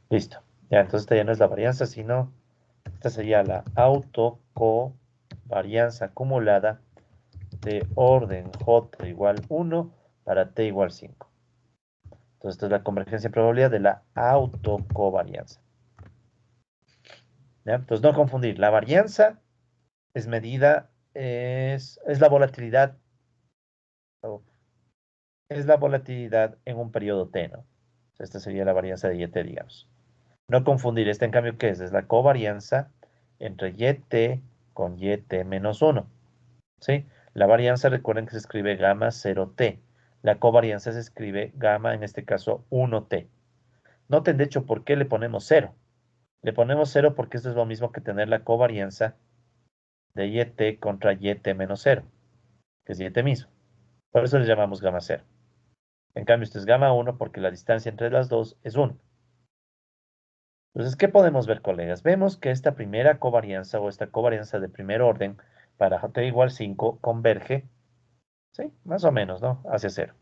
Listo. Ya, entonces esta ya no es la varianza, sino esta sería la autocovarianza acumulada de orden J igual 1 para T igual 5. Entonces, esta es la convergencia de probabilidad de la autocovarianza. ¿Ya? Entonces, no confundir. La varianza es medida, es la volatilidad, oh, es la volatilidad en un periodo t, ¿no? Esta sería la varianza de YT, digamos. No confundir, en cambio, ¿qué es? Es la covarianza entre YT con YT menos 1, ¿sí? La varianza, recuerden que se escribe gamma 0T. La covarianza se escribe gamma, en este caso, 1T. Noten, de hecho, por qué le ponemos 0. Le ponemos 0 porque esto es lo mismo que tener la covarianza de YT contra YT menos 0, que es YT mismo. Por eso le llamamos gamma 0. En cambio, esto es gamma 1 porque la distancia entre las dos es 1. Entonces, ¿qué podemos ver, colegas? Vemos que esta primera covarianza o esta covarianza de primer orden para t igual 5 converge, ¿sí? Más o menos, ¿no? Hacia 0.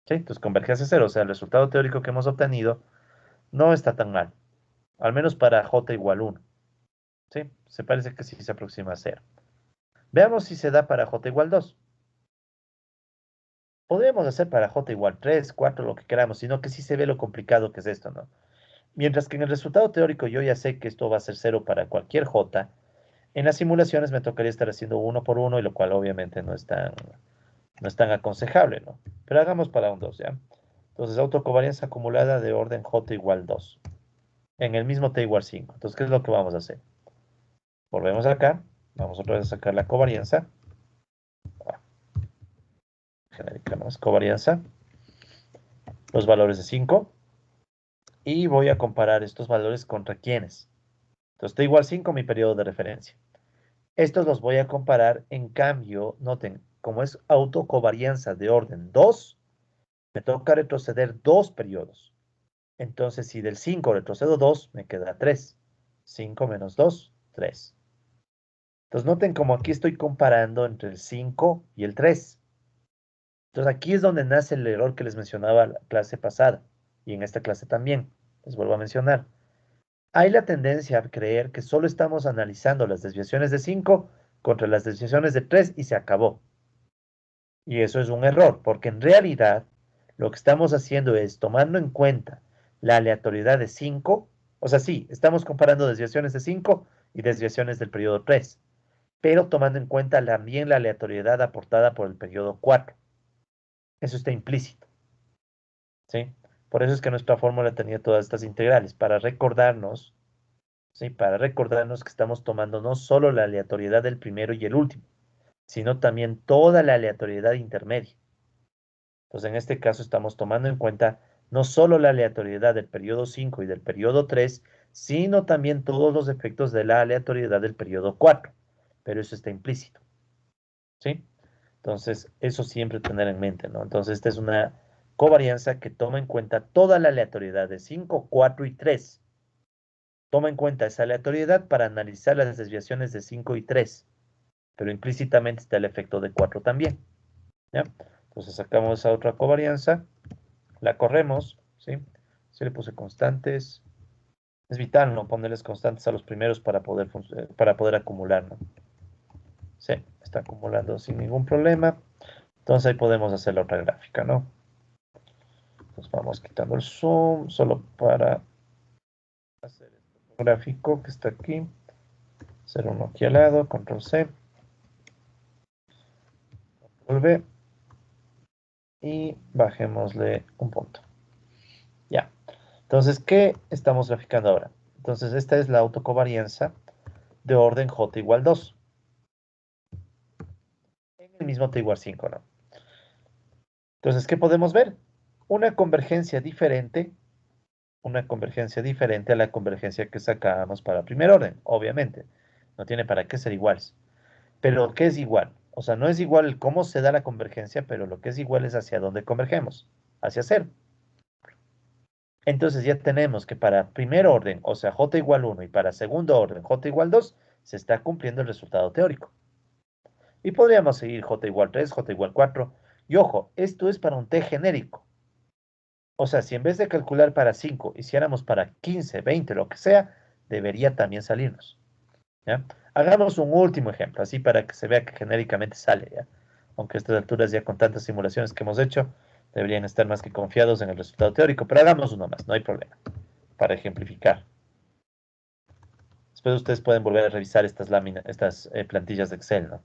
¿Sí? Entonces converge hacia 0. O sea, el resultado teórico que hemos obtenido no está tan mal. Al menos para j igual 1. ¿Sí? Se parece que sí se aproxima a 0. Veamos si se da para j igual 2. Podríamos hacer para j igual 3, 4, lo que queramos, sino que sí se ve lo complicado que es esto, ¿no? Mientras que en el resultado teórico yo ya sé que esto va a ser 0 para cualquier j, en las simulaciones me tocaría estar haciendo uno por uno, y lo cual obviamente no es tan aconsejable, ¿no? Pero hagamos para un 2, ¿ya? Entonces, autocovarianza acumulada de orden j igual 2, en el mismo t igual 5. Entonces, ¿qué es lo que vamos a hacer? Volvemos acá, vamos otra vez a sacar la covarianza. Genérica, ¿no? Es covarianza, los valores de 5, y voy a comparar estos valores contra quiénes. Entonces, t igual 5, mi periodo de referencia. Estos los voy a comparar, en cambio, noten, como es autocovarianza de orden 2, me toca retroceder 2 periodos. Entonces, si del 5 retrocedo 2, me queda 3. 5 menos 2, 3. Entonces, noten como aquí estoy comparando entre el 5 y el 3. Entonces, aquí es donde nace el error que les mencionaba la clase pasada, y en esta clase también. Les vuelvo a mencionar. Hay la tendencia a creer que solo estamos analizando las desviaciones de 5 contra las desviaciones de 3 y se acabó. Y eso es un error, porque en realidad lo que estamos haciendo es tomando en cuenta la aleatoriedad de 5. O sea, sí, estamos comparando desviaciones de 5 y desviaciones del periodo 3, pero tomando en cuenta también la aleatoriedad aportada por el periodo 4. Eso está implícito, ¿sí? Por eso es que nuestra fórmula tenía todas estas integrales, para recordarnos, ¿sí? Para recordarnos que estamos tomando no solo la aleatoriedad del primero y el último, sino también toda la aleatoriedad intermedia. Entonces, en este caso estamos tomando en cuenta no solo la aleatoriedad del periodo 5 y del periodo 3, sino también todos los efectos de la aleatoriedad del periodo 4. Pero eso está implícito, ¿sí? Entonces, eso siempre tener en mente, ¿no? Entonces, esta es una covarianza que toma en cuenta toda la aleatoriedad de 5, 4 y 3. Toma en cuenta esa aleatoriedad para analizar las desviaciones de 5 y 3, pero implícitamente está el efecto de 4 también, ¿ya? Entonces, sacamos esa otra covarianza. La corremos, ¿sí? Si le puse constantes. Es vital no ponerles constantes a los primeros para poder acumular, ¿no? Sí, está acumulando sin ningún problema. Entonces ahí podemos hacer la otra gráfica, ¿no? Entonces vamos quitando el zoom solo para hacer este gráfico que está aquí. Hacer uno aquí al lado, control C, control V, y bajémosle un punto. Ya. Entonces, ¿qué estamos graficando ahora? Entonces, esta es la autocovarianza de orden j igual 2. En el mismo t igual 5, ¿no? Entonces, ¿qué podemos ver? Una convergencia diferente, una convergencia diferente a la convergencia que sacábamos para primer orden, obviamente. No tiene para qué ser iguales. Pero, ¿qué es igual? O sea, no es igual cómo se da la convergencia, pero lo que es igual es hacia dónde convergemos, hacia 0. Entonces ya tenemos que para primer orden, o sea, j igual 1, y para segundo orden, j igual 2, se está cumpliendo el resultado teórico. Y podríamos seguir j igual 3, j igual 4. Y ojo, esto es para un t genérico. O sea, si en vez de calcular para 5, hiciéramos para 15, 20, lo que sea, debería también salirnos, ¿ya? Hagamos un último ejemplo, así para que se vea que genéricamente sale, ¿ya? Aunque a estas alturas ya con tantas simulaciones que hemos hecho, deberían estar más que confiados en el resultado teórico, pero hagamos uno más, no hay problema, para ejemplificar. Después ustedes pueden volver a revisar estas láminas, estas plantillas de Excel, ¿no?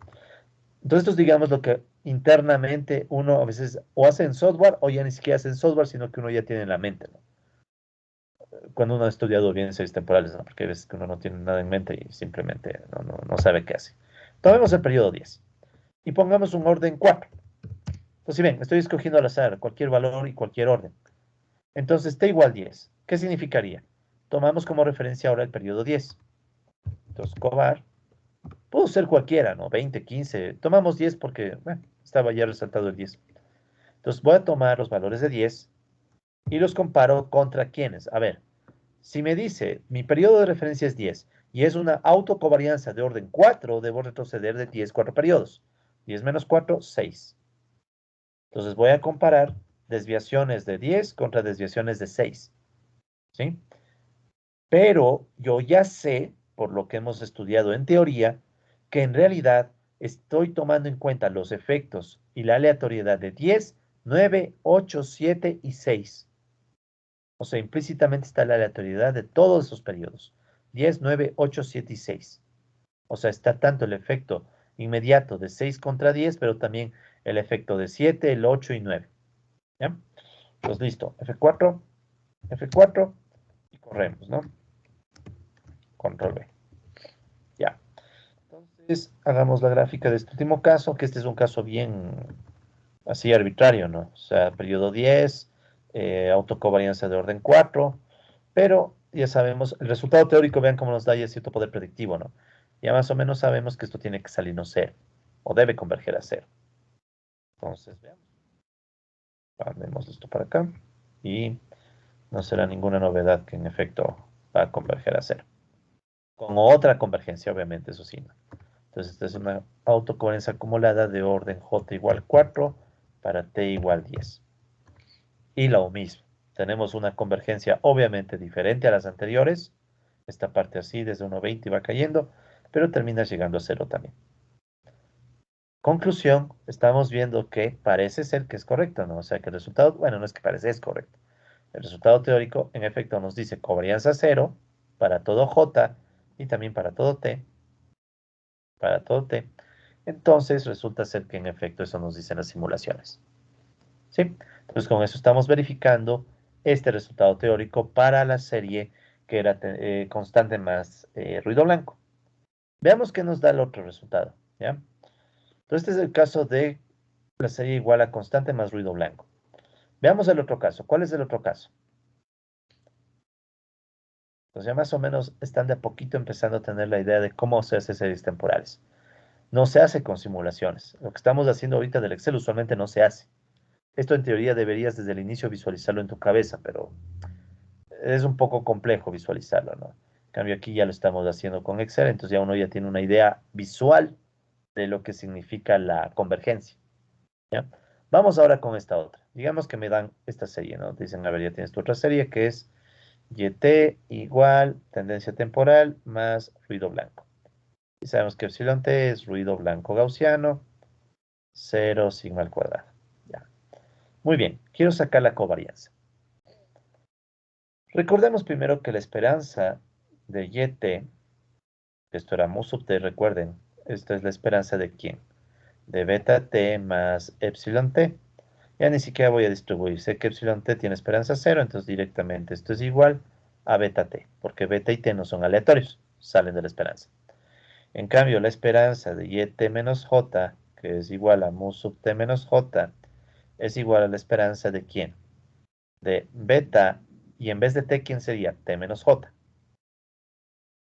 Entonces, esto es, digamos, lo que internamente uno a veces o hace en software o ya ni siquiera hace en software, sino que uno ya tiene en la mente, ¿no? cuando uno ha estudiado bien series temporales, ¿no? Porque hay veces que uno no tiene nada en mente y simplemente no sabe qué hace. Tomemos el periodo 10 y pongamos un orden 4. Entonces, si ven, estoy escogiendo al azar cualquier valor y cualquier orden. Entonces, t igual 10. ¿Qué significaría? Tomamos como referencia ahora el periodo 10. Entonces, covar, pudo ser cualquiera, ¿no? 20, 15. Tomamos 10 porque estaba ya resaltado el 10. Entonces, voy a tomar los valores de 10 y los comparo contra quiénes. A ver, si me dice mi periodo de referencia es 10 y es una autocovarianza de orden 4, debo retroceder de 10 4 periodos. 10 menos 4, 6. Entonces voy a comparar desviaciones de 10 contra desviaciones de 6. ¿Sí? Pero yo ya sé, por lo que hemos estudiado en teoría, que en realidad estoy tomando en cuenta los efectos y la aleatoriedad de 10, 9, 8, 7 y 6. O sea, implícitamente está la aleatoriedad de todos esos periodos. 10, 9, 8, 7 y 6. O sea, está tanto el efecto inmediato de 6 contra 10, pero también el efecto de 7, el 8 y 9. ¿Ya? Pues listo. F4, F4 y corremos, ¿no? Control V. Ya. Entonces, hagamos la gráfica de este último caso, que este es un caso bien así arbitrario, ¿no? O sea, periodo 10, autocovarianza de orden 4, pero ya sabemos, el resultado teórico, vean cómo nos da ya cierto poder predictivo, ¿no? Ya más o menos sabemos que esto tiene que salirnos cero, o debe converger a cero. Entonces, veamos. Mandemos esto para acá, y no será ninguna novedad que en efecto va a converger a cero. Con otra convergencia, obviamente, eso sí, ¿no? Entonces, esta es una autocovarianza acumulada de orden J igual 4 para T igual 10. Y lo mismo, tenemos una convergencia obviamente diferente a las anteriores. Esta parte así, desde 1,20 va cayendo, pero termina llegando a 0 también. Conclusión, estamos viendo que parece ser que es correcto, ¿no? O sea, que el resultado, bueno, no es que parece, es correcto. El resultado teórico, en efecto, nos dice covarianza 0 para todo J y también para todo T. Para todo T. Entonces, resulta ser que en efecto eso nos dicen las simulaciones. ¿Sí? Entonces, con eso estamos verificando este resultado teórico para la serie que era constante más ruido blanco. Veamos qué nos da el otro resultado. ¿Ya? Entonces, este es el caso de la serie igual a constante más ruido blanco. Veamos el otro caso. ¿Cuál es el otro caso? Pues ya más o menos están de a poquito empezando a tener la idea de cómo se hace series temporales. No se hace con simulaciones. Lo que estamos haciendo ahorita del Excel usualmente no se hace. Esto en teoría deberías desde el inicio visualizarlo en tu cabeza, pero es un poco complejo visualizarlo, ¿no? En cambio aquí ya lo estamos haciendo con Excel, entonces ya uno ya tiene una idea visual de lo que significa la convergencia, ¿ya? Vamos ahora con esta otra. Digamos que me dan esta serie, ¿no? Dicen, a ver, ya tienes tu otra serie que es YT igual tendencia temporal más ruido blanco. Y sabemos que epsilon t es ruido blanco gaussiano, 0 sigma al cuadrado. Ya. Muy bien, quiero sacar la covarianza. Recordemos primero que la esperanza de YT, esto era mu sub t, recuerden, esta es la esperanza de quién, de beta t más epsilon t. Ya ni siquiera voy a distribuir, sé que epsilon t tiene esperanza 0, entonces directamente esto es igual a beta t, porque beta y t no son aleatorios, salen de la esperanza. En cambio, la esperanza de YT menos J, que es igual a mu sub t menos J, es igual a la esperanza de quién, de beta, y en vez de t, ¿quién sería? T menos J,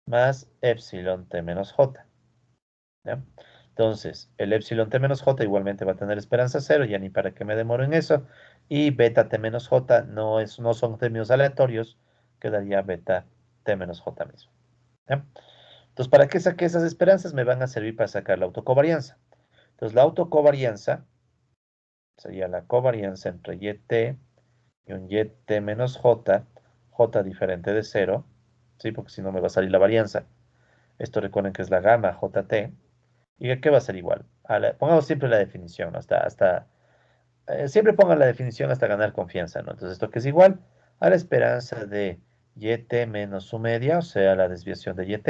más epsilon t menos J. ¿Ya? Entonces, el epsilon t menos J igualmente va a tener esperanza 0, ya ni para qué me demoro en eso. Y beta t menos J no son términos aleatorios, quedaría beta t menos J mismo. ¿Ya? Entonces, ¿para qué saqué esas esperanzas? Me van a servir para sacar la autocovarianza. Entonces, la autocovarianza sería la covarianza entre YT y un YT menos J, J diferente de 0, ¿sí? Porque si no me va a salir la varianza. Esto recuerden que es la gamma JT. ¿Y a qué va a ser igual? Pongamos siempre la definición, ¿no? Siempre pongan la definición hasta ganar confianza, ¿no? Entonces, esto que es igual a la esperanza de YT menos su media, o sea, la desviación de YT,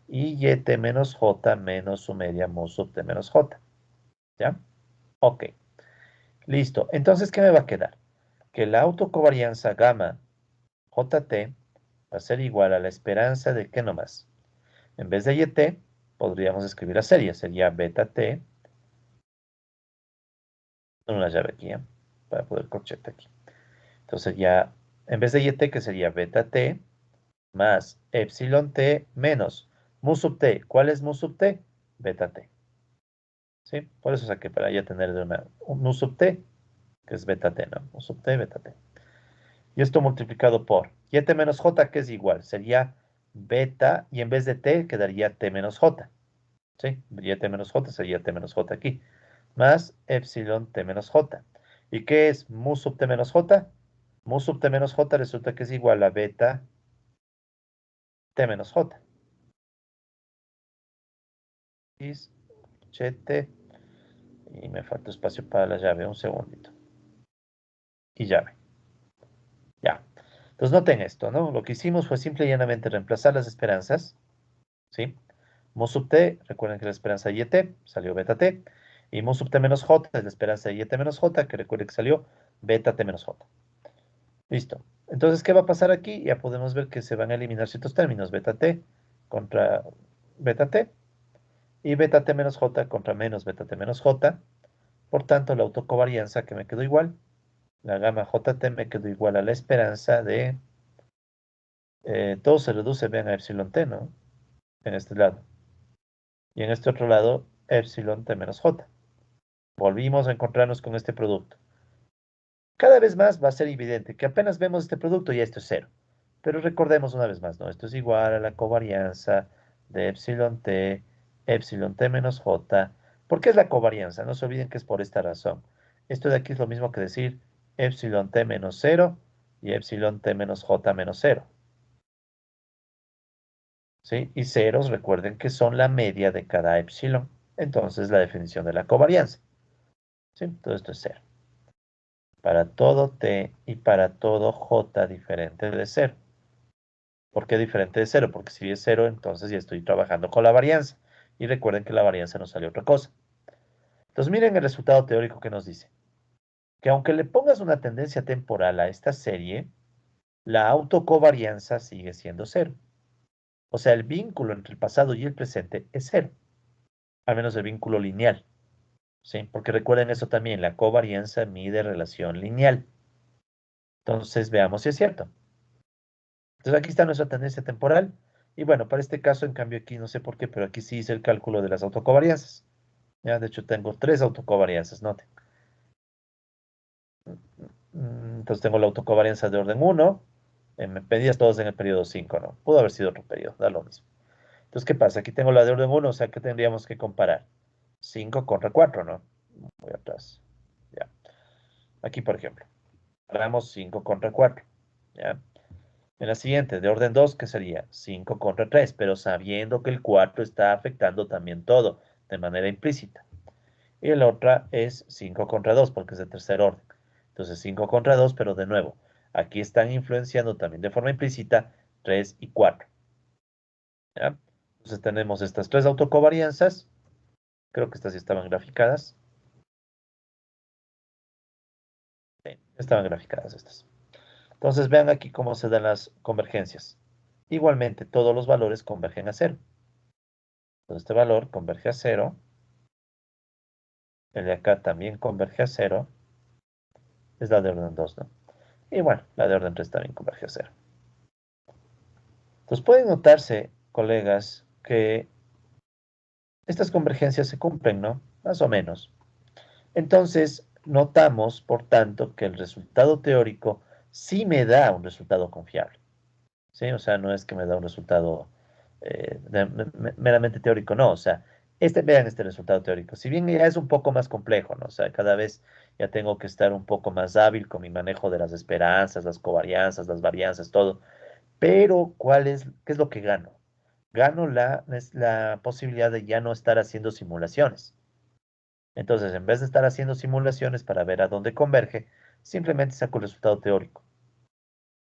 y YT menos J menos su media mu sub T menos J. ¿Ya? Ok. Listo. Entonces, ¿qué me va a quedar? Que la autocovarianza gamma JT va a ser igual a la esperanza de ¿qué nomás? En vez de YT, podríamos escribir la serie. Sería beta T, una llave aquí, ¿eh? Para poder corchete aquí. Entonces ya, en vez de YT, que sería beta T, más epsilon T menos mu sub T. ¿Cuál es mu sub T? Beta T. ¿Sí? Por eso saqué para ya tener de un mu sub T, que es beta T, ¿no? Mu sub T, beta T. Y esto multiplicado por YT menos J, que es igual. Sería beta, y en vez de T, quedaría T menos J. ¿Sí? YT menos J sería T menos J aquí. Más epsilon T menos J. ¿Y qué es mu sub T menos J? Mu sub T menos J resulta que es igual a beta T menos J. Chete. Y me falta espacio para la llave. Un segundito. Y llave. Ya. Entonces noten esto, ¿no? Lo que hicimos fue simple y llanamente reemplazar las esperanzas. ¿Sí? Mu sub T, recuerden que la esperanza de YT salió beta T. Y mu sub T menos J es la esperanza de YT menos J, que recuerden que salió beta T menos J. Listo. Entonces, ¿qué va a pasar aquí? Ya podemos ver que se van a eliminar ciertos términos. Beta T contra beta T. Y beta T menos J contra menos beta T menos J. Por tanto, la autocovarianza que me quedó igual. La gamma JT me quedó igual a la esperanza de... todo se reduce, vean, a epsilon T, ¿no? En este lado. Y en este otro lado, epsilon T menos J. Volvimos a encontrarnos con este producto. Cada vez más va a ser evidente que apenas vemos este producto y esto es cero. Pero recordemos una vez más, ¿no? Esto es igual a la covarianza de epsilon T menos J. ¿Por qué es la covarianza? No se olviden que es por esta razón. Esto de aquí es lo mismo que decir epsilon T menos 0 y epsilon T menos J menos 0. ¿Sí? Y ceros, recuerden que son la media de cada epsilon. Entonces, la definición de la covarianza. ¿Sí? Todo esto es cero. Para todo T y para todo J diferente de cero. ¿Por qué diferente de cero? Porque si es cero, entonces ya estoy trabajando con la varianza. Y recuerden que la varianza nos sale otra cosa. Entonces miren el resultado teórico que nos dice. Que aunque le pongas una tendencia temporal a esta serie, la autocovarianza sigue siendo cero. O sea, el vínculo entre el pasado y el presente es cero. Al menos el vínculo lineal. ¿Sí? Porque recuerden eso también, la covarianza mide relación lineal. Entonces veamos si es cierto. Entonces aquí está nuestra tendencia temporal. Y bueno, para este caso, en cambio aquí no sé por qué, pero aquí sí hice el cálculo de las autocovarianzas. Ya, de hecho tengo tres autocovarianzas, noten. Entonces tengo la autocovarianza de orden 1, medidas todas en el periodo 5, ¿no? Pudo haber sido otro periodo, da lo mismo. Entonces, ¿qué pasa? Aquí tengo la de orden 1, o sea que tendríamos que comparar 5 contra 4, ¿no? Voy atrás. Ya. Aquí, por ejemplo, comparamos 5 contra 4. ¿Ya? En la siguiente, de orden 2, que sería 5 contra 3, pero sabiendo que el 4 está afectando también todo, de manera implícita. Y la otra es 5 contra 2, porque es de tercer orden. Entonces 5 contra 2, pero de nuevo, aquí están influenciando también de forma implícita 3 y 4. ¿Ya? Entonces tenemos estas tres autocovarianzas. Creo que estas sí estaban graficadas. Sí, estaban graficadas estas. Entonces vean aquí cómo se dan las convergencias. Igualmente, todos los valores convergen a cero. Entonces este valor converge a cero. El de acá también converge a cero. Es la de orden 2, ¿no? Y bueno, la de orden 3 también converge a cero. Entonces pueden notarse, colegas, que estas convergencias se cumplen, ¿no? Más o menos. Entonces, notamos, por tanto, que el resultado teórico sí me da un resultado confiable. ¿Sí? O sea, no es que me da un resultado meramente teórico, no. O sea, vean este resultado teórico. Si bien ya es un poco más complejo, ¿no? O sea, cada vez ya tengo que estar un poco más hábil con mi manejo de las esperanzas, las covarianzas, las varianzas, todo. Pero, ¿qué es lo que gano? Gano la posibilidad de ya no estar haciendo simulaciones. Entonces, en vez de estar haciendo simulaciones para ver a dónde converge, simplemente saco el resultado teórico.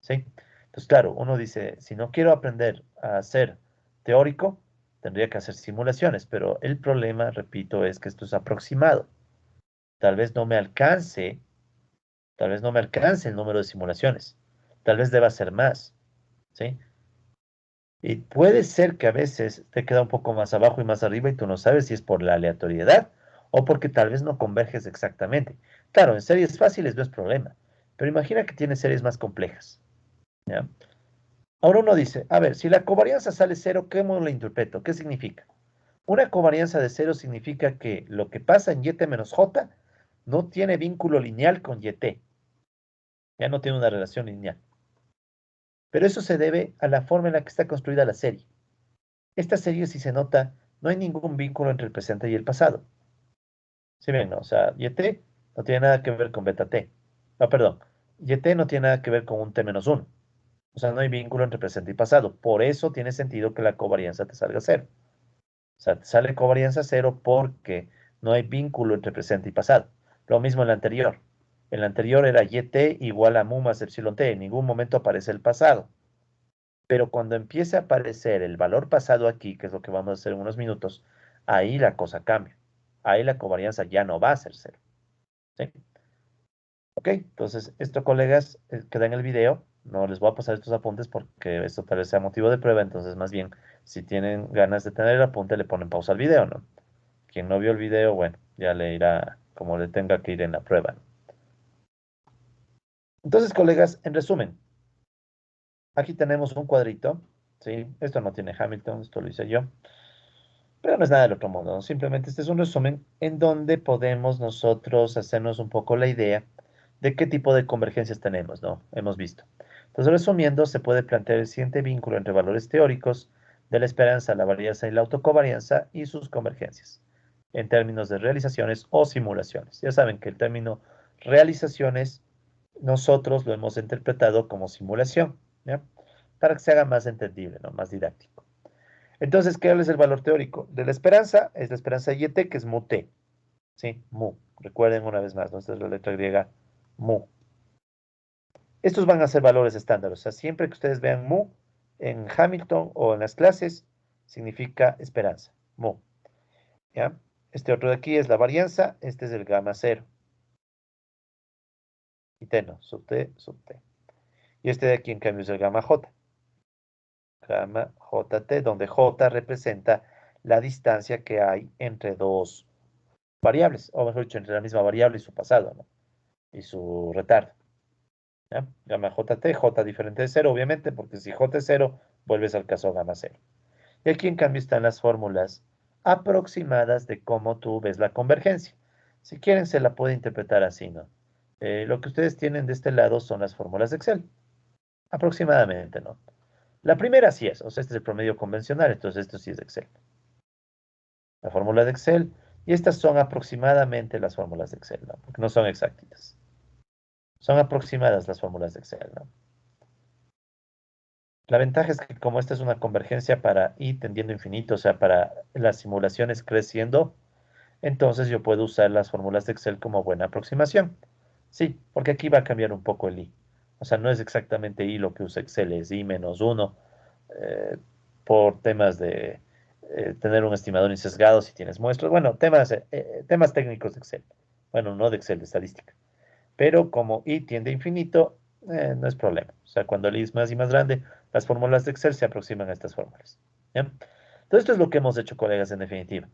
¿Sí? Entonces, claro, uno dice, si no quiero aprender a hacer teórico, tendría que hacer simulaciones, pero el problema, repito, es que esto es aproximado. Tal vez no me alcance, tal vez no me alcance el número de simulaciones. Tal vez deba hacer más. ¿Sí? Y puede ser que a veces te queda un poco más abajo y más arriba y tú no sabes si es por la aleatoriedad o porque tal vez no converges exactamente. Claro, en series fáciles no es problema, pero imagina que tienes series más complejas, ¿ya? Ahora uno dice, a ver, si la covarianza sale cero, ¿cómo lo interpreto? ¿Qué significa? Una covarianza de cero significa que lo que pasa en yt menos j no tiene vínculo lineal con yt, ya no tiene una relación lineal. Pero eso se debe a la forma en la que está construida la serie. Esta serie, si se nota, no hay ningún vínculo entre el presente y el pasado. ¿Sí ven, no? O sea, yt no tiene nada que ver con beta t. No, perdón. Yt no tiene nada que ver con un t menos 1. O sea, no hay vínculo entre presente y pasado. Por eso tiene sentido que la covarianza te salga cero. O sea, te sale covarianza cero porque no hay vínculo entre presente y pasado. Lo mismo en la anterior. En la anterior era yt igual a mu más epsilon t. En ningún momento aparece el pasado. Pero cuando empiece a aparecer el valor pasado aquí, que es lo que vamos a hacer en unos minutos, ahí la cosa cambia. Ahí la covarianza ya no va a ser cero. ¿Sí? Ok, entonces esto, colegas, queda en el video. No les voy a pasar estos apuntes porque esto tal vez sea motivo de prueba. Entonces, más bien, si tienen ganas de tener el apunte, le ponen pausa al video, ¿no? Quien no vio el video, bueno, ya le irá como le tenga que ir en la prueba, ¿no? Entonces, colegas, en resumen, aquí tenemos un cuadrito, ¿sí? Esto no tiene Hamilton, esto lo hice yo. Pero no es nada del otro mundo, ¿no? Simplemente este es un resumen en donde podemos nosotros hacernos un poco la idea de qué tipo de convergencias tenemos, ¿no? Hemos visto. Entonces, resumiendo, se puede plantear el siguiente vínculo entre valores teóricos de la esperanza, la varianza y la autocovarianza y sus convergencias, en términos de realizaciones o simulaciones. Ya saben que el término realizaciones nosotros lo hemos interpretado como simulación, ¿ya? Para que se haga más entendible, ¿no? Más didáctico. Entonces, ¿qué es el valor teórico? De la esperanza, es la esperanza y que es mu t. ¿Sí? Mu. Recuerden una vez más, ¿no? Esta es la letra griega mu. Estos van a ser valores estándar. O sea, siempre que ustedes vean mu en Hamilton o en las clases, significa esperanza. Mu. ¿Ya? Este otro de aquí es la varianza. Este es el gamma cero. Y t no, sub t, sub t. Y este de aquí, en cambio, es el gamma j. Gamma jt, donde j representa la distancia que hay entre dos variables, o mejor dicho, entre la misma variable y su pasado, ¿no? Y su retardo. ¿Ya? Gamma jt, j diferente de cero, obviamente, porque si j es cero, vuelves al caso gamma cero. Y aquí, en cambio, están las fórmulas aproximadas de cómo tú ves la convergencia. Si quieren, se la puede interpretar así, ¿no? Lo que ustedes tienen de este lado son las fórmulas de Excel, aproximadamente, ¿no? La primera sí es, o sea, este es el promedio convencional, entonces esto sí es Excel. La fórmula de Excel, y estas son aproximadamente las fórmulas de Excel, ¿no? Porque no son exactas. Son aproximadas las fórmulas de Excel, ¿no? La ventaja es que como esta es una convergencia para i tendiendo a infinito, o sea, para las simulaciones creciendo, entonces yo puedo usar las fórmulas de Excel como buena aproximación. Sí, porque aquí va a cambiar un poco el i. O sea, no es exactamente i lo que usa Excel, es i menos 1, eh, por temas de tener un estimador insesgado si tienes muestras. Bueno, temas técnicos de Excel. Bueno, no de Excel, de estadística. Pero como i tiende a infinito, no es problema. O sea, cuando el i es más y más grande, las fórmulas de Excel se aproximan a estas fórmulas. ¿Ya? Entonces, esto es lo que hemos hecho, colegas, en definitiva.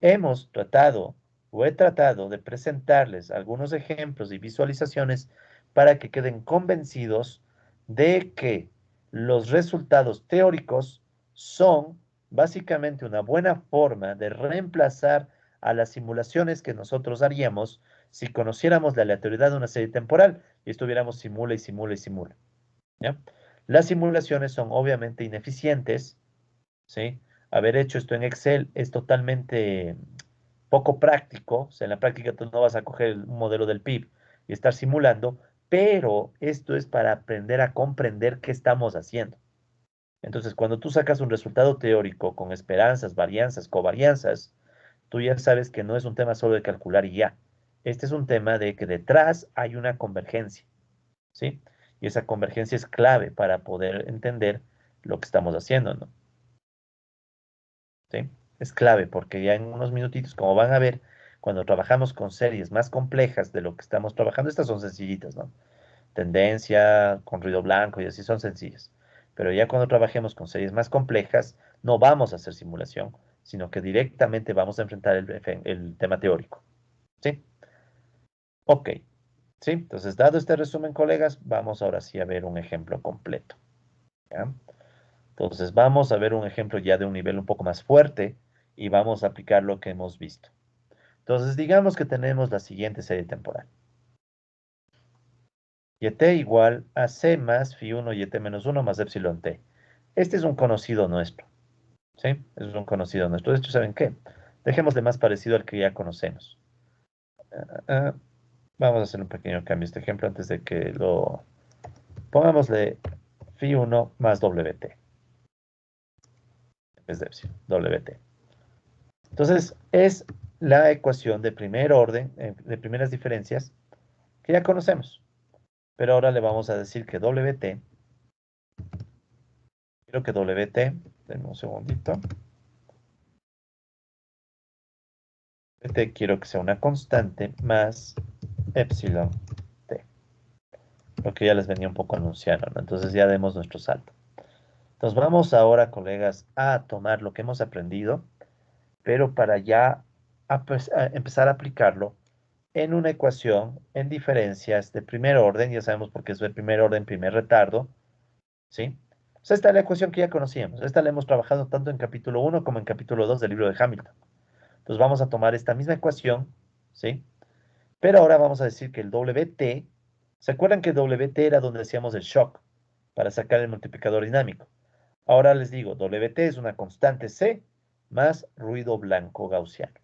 Hemos tratado o he tratado de presentarles algunos ejemplos y visualizaciones para que queden convencidos de que los resultados teóricos son básicamente una buena forma de reemplazar a las simulaciones que nosotros haríamos si conociéramos la aleatoriedad de una serie temporal y estuviéramos simula y simula y simula. ¿Ya? Las simulaciones son obviamente ineficientes, ¿sí? Haber hecho esto en Excel es totalmente poco práctico. O sea, en la práctica tú no vas a coger un modelo del PIB y estar simulando, pero esto es para aprender a comprender qué estamos haciendo. Entonces, cuando tú sacas un resultado teórico con esperanzas, varianzas, covarianzas, tú ya sabes que no es un tema solo de calcular y ya. Este es un tema de que detrás hay una convergencia, ¿sí? Y esa convergencia es clave para poder entender lo que estamos haciendo, ¿no? ¿Sí? Es clave porque ya en unos minutitos, como van a ver, cuando trabajamos con series más complejas de lo que estamos trabajando, estas son sencillitas, ¿no? Tendencia, con ruido blanco y así son sencillas. Pero ya cuando trabajemos con series más complejas, no vamos a hacer simulación, sino que directamente vamos a enfrentar el tema teórico. ¿Sí? Ok. ¿Sí? Entonces, dado este resumen, colegas, vamos ahora sí a ver un ejemplo completo. ¿Ya? Entonces, vamos a ver un ejemplo ya de un nivel un poco más fuerte y vamos a aplicar lo que hemos visto. Entonces, digamos que tenemos la siguiente serie temporal. Yt igual a c más phi1 yt menos 1 más epsilon t. Este es un conocido nuestro. ¿Sí? Es un conocido nuestro. De hecho, ¿saben qué? Dejémosle más parecido al que ya conocemos. Ah, vamos a hacer un pequeño cambio a este ejemplo antes de que lo... Pongámosle phi1 más wt. En vez de epsilon, wt. Entonces, es la ecuación de primer orden, de primeras diferencias, que ya conocemos. Pero ahora le vamos a decir que wt, quiero que wt, denme un segundito, quiero que sea una constante más epsilon t, lo que ya les venía un poco anunciando, ¿no? Entonces ya demos nuestro salto. Entonces vamos ahora, colegas, a tomar lo que hemos aprendido, pero para ya a empezar a aplicarlo en una ecuación en diferencias de primer orden, ya sabemos por qué es de primer orden, primer retardo, ¿sí? O sea, esta es la ecuación que ya conocíamos. Esta la hemos trabajado tanto en capítulo 1 como en capítulo 2 del libro de Hamilton. Entonces vamos a tomar esta misma ecuación, ¿sí? Pero ahora vamos a decir que el WT, ¿se acuerdan que WT era donde hacíamos el shock para sacar el multiplicador dinámico? Ahora les digo, WT es una constante C más ruido blanco gaussiano,